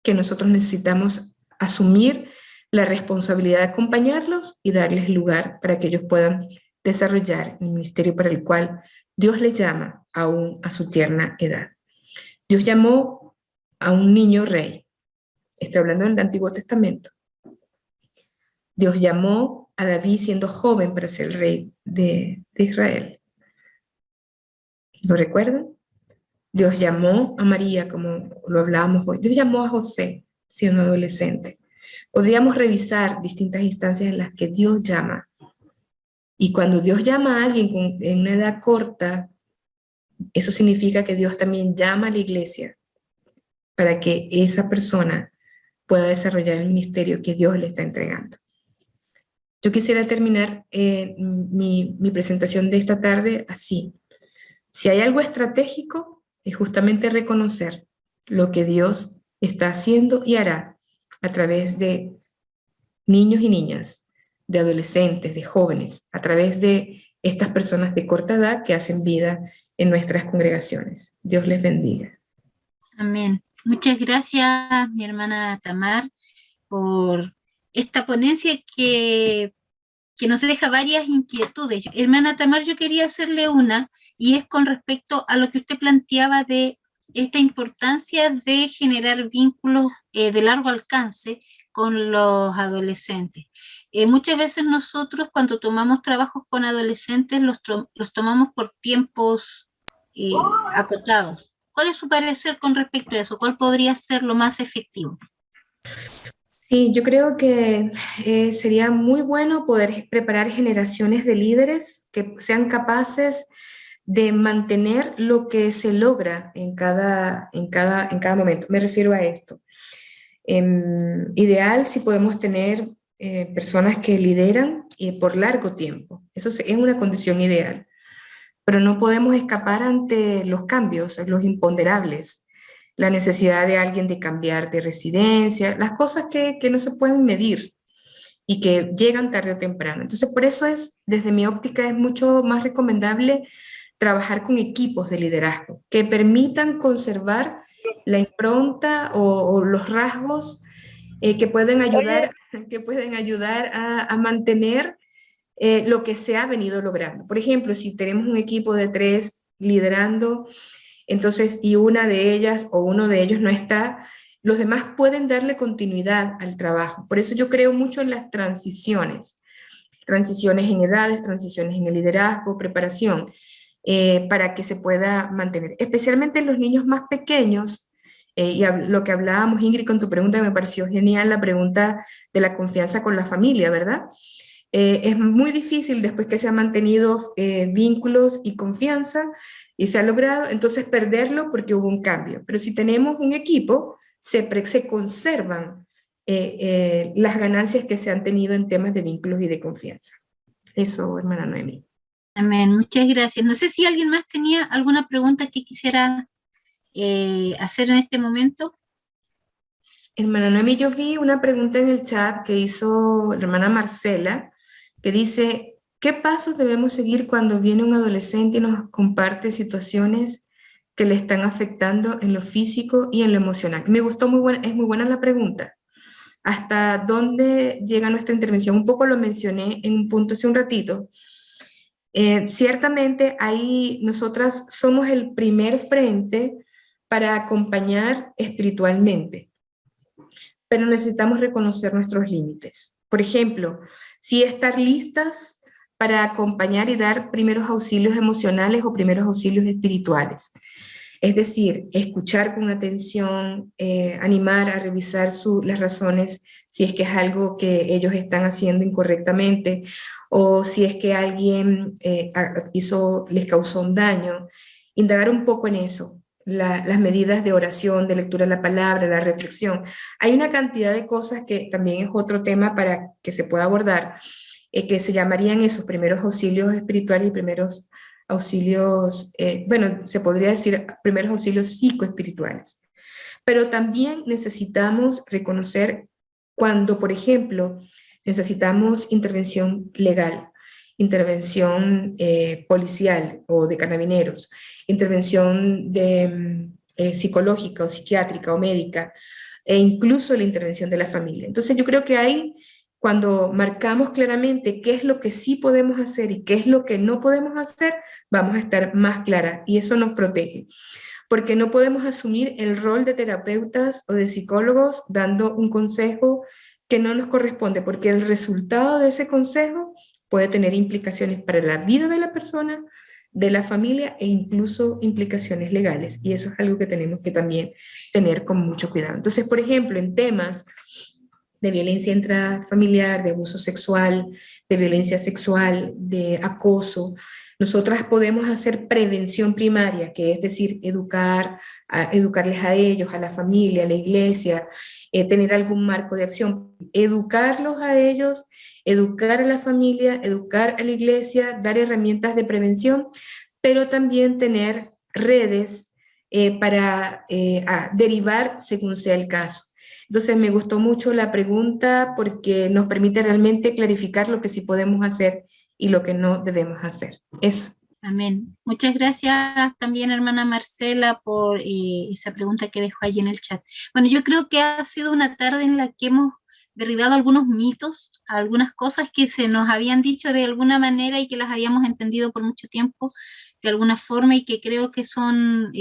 que nosotros necesitamos asumir la responsabilidad de acompañarlos y darles lugar para que ellos puedan desarrollar el ministerio para el cual Dios les llama aún a su tierna edad. Dios llamó a un niño rey. Estoy hablando del Antiguo Testamento. Dios llamó a David siendo joven para ser el rey de Israel. ¿Lo recuerdan? Dios llamó a María, como lo hablábamos hoy. Dios llamó a José siendo adolescente. Podríamos revisar distintas instancias en las que Dios llama. Y cuando Dios llama a alguien en una edad corta, eso significa que Dios también llama a la iglesia para que esa persona pueda desarrollar el ministerio que Dios le está entregando. Yo quisiera terminar mi presentación de esta tarde así. Si hay algo estratégico, es justamente reconocer lo que Dios está haciendo y hará a través de niños y niñas, de adolescentes, de jóvenes, a través de estas personas de corta edad que hacen vida en nuestras congregaciones. Dios les bendiga. Amén. Muchas gracias, mi hermana Tamar, por esta ponencia que nos deja varias inquietudes. Hermana Tamar, yo quería hacerle una, y es con respecto a lo que usted planteaba de esta importancia de generar vínculos de largo alcance con los adolescentes. Muchas veces nosotros cuando tomamos trabajos con adolescentes los tomamos por tiempos acotados. ¿Cuál es su parecer con respecto a eso? ¿Cuál podría ser lo más efectivo? Sí, yo creo que sería muy bueno poder preparar generaciones de líderes que sean capaces de mantener lo que se logra en cada momento. Me refiero a esto. Ideal si podemos tener personas que lideran por largo tiempo. Eso es una condición ideal. Pero no podemos escapar ante los cambios, los imponderables, la necesidad de alguien de cambiar de residencia, las cosas que no se pueden medir y que llegan tarde o temprano. Entonces, por eso desde mi óptica, es mucho más recomendable trabajar con equipos de liderazgo que permitan conservar la impronta o los rasgos que pueden ayudar a mantener lo que se ha venido logrando. Por ejemplo, si tenemos un equipo de 3 liderando, entonces, y una de ellas o uno de ellos no está, los demás pueden darle continuidad al trabajo. Por eso yo creo mucho en las transiciones en edades, transiciones en el liderazgo, preparación, para que se pueda mantener, especialmente en los niños más pequeños. Y lo que hablábamos, Ingrid, con tu pregunta, me pareció genial, la pregunta de la confianza con la familia, ¿verdad? Es muy difícil después que se han mantenido vínculos y confianza y se ha logrado, entonces perderlo porque hubo un cambio. Pero si tenemos un equipo, se conservan las ganancias que se han tenido en temas de vínculos y de confianza. Eso, hermana Noemí. Amén, muchas gracias. No sé si alguien más tenía alguna pregunta que quisiera hacer en este momento. Hermana Noemí, yo vi una pregunta en el chat que hizo la hermana Marcela, que dice, ¿qué pasos debemos seguir cuando viene un adolescente y nos comparte situaciones que le están afectando en lo físico y en lo emocional? Me gustó, es muy buena la pregunta. ¿Hasta dónde llega nuestra intervención? Un poco lo mencioné en un punto hace un ratito. Ciertamente ahí nosotras somos el primer frente para acompañar espiritualmente, pero necesitamos reconocer nuestros límites. Por ejemplo, sí estar listas para acompañar y dar primeros auxilios emocionales o primeros auxilios espirituales. Es decir, escuchar con atención, animar a revisar las razones, si es que es algo que ellos están haciendo incorrectamente o si es que alguien les causó un daño. Indagar un poco en eso, las medidas de oración, de lectura de la palabra, la reflexión. Hay una cantidad de cosas que también es otro tema para que se pueda abordar, que se llamarían esos primeros auxilios espirituales y primeros auxilios, bueno, se podría decir primeros auxilios psicoespirituales. Pero también necesitamos reconocer cuando, por ejemplo, necesitamos intervención legal, intervención policial o de carabineros, intervención psicológica o psiquiátrica o médica, e incluso la intervención de la familia. Entonces yo creo que ahí, cuando marcamos claramente qué es lo que sí podemos hacer y qué es lo que no podemos hacer, vamos a estar más claras y eso nos protege. Porque no podemos asumir el rol de terapeutas o de psicólogos dando un consejo que no nos corresponde, porque el resultado de ese consejo puede tener implicaciones para la vida de la persona, de la familia e incluso implicaciones legales. Y eso es algo que tenemos que también tener con mucho cuidado. Entonces, por ejemplo, en temas de violencia intrafamiliar, de abuso sexual, de violencia sexual, de acoso, nosotras podemos hacer prevención primaria, que es decir, educarles a ellos, a la familia, a la iglesia, tener algún marco de acción, educarlos a ellos, educar a la familia, educar a la iglesia, dar herramientas de prevención, pero también tener redes para derivar según sea el caso. Entonces me gustó mucho la pregunta porque nos permite realmente clarificar lo que sí podemos hacer y lo que no debemos hacer. Eso. Amén. Muchas gracias también, hermana Marcela, por esa pregunta que dejó allí en el chat. Bueno, yo creo que ha sido una tarde en la que hemos derribado algunos mitos, algunas cosas que se nos habían dicho de alguna manera y que las habíamos entendido por mucho tiempo de alguna forma y que creo que son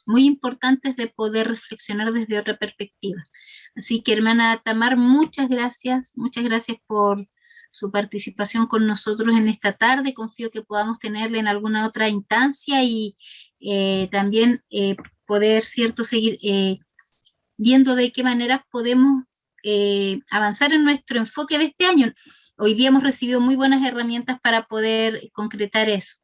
muy importantes de poder reflexionar desde otra perspectiva. Así que, hermana Tamar, muchas gracias por su participación con nosotros en esta tarde. Confío que podamos tenerla en alguna otra instancia y también poder, cierto, seguir viendo de qué manera podemos avanzar en nuestro enfoque de este año. Hoy día hemos recibido muy buenas herramientas para poder concretar eso.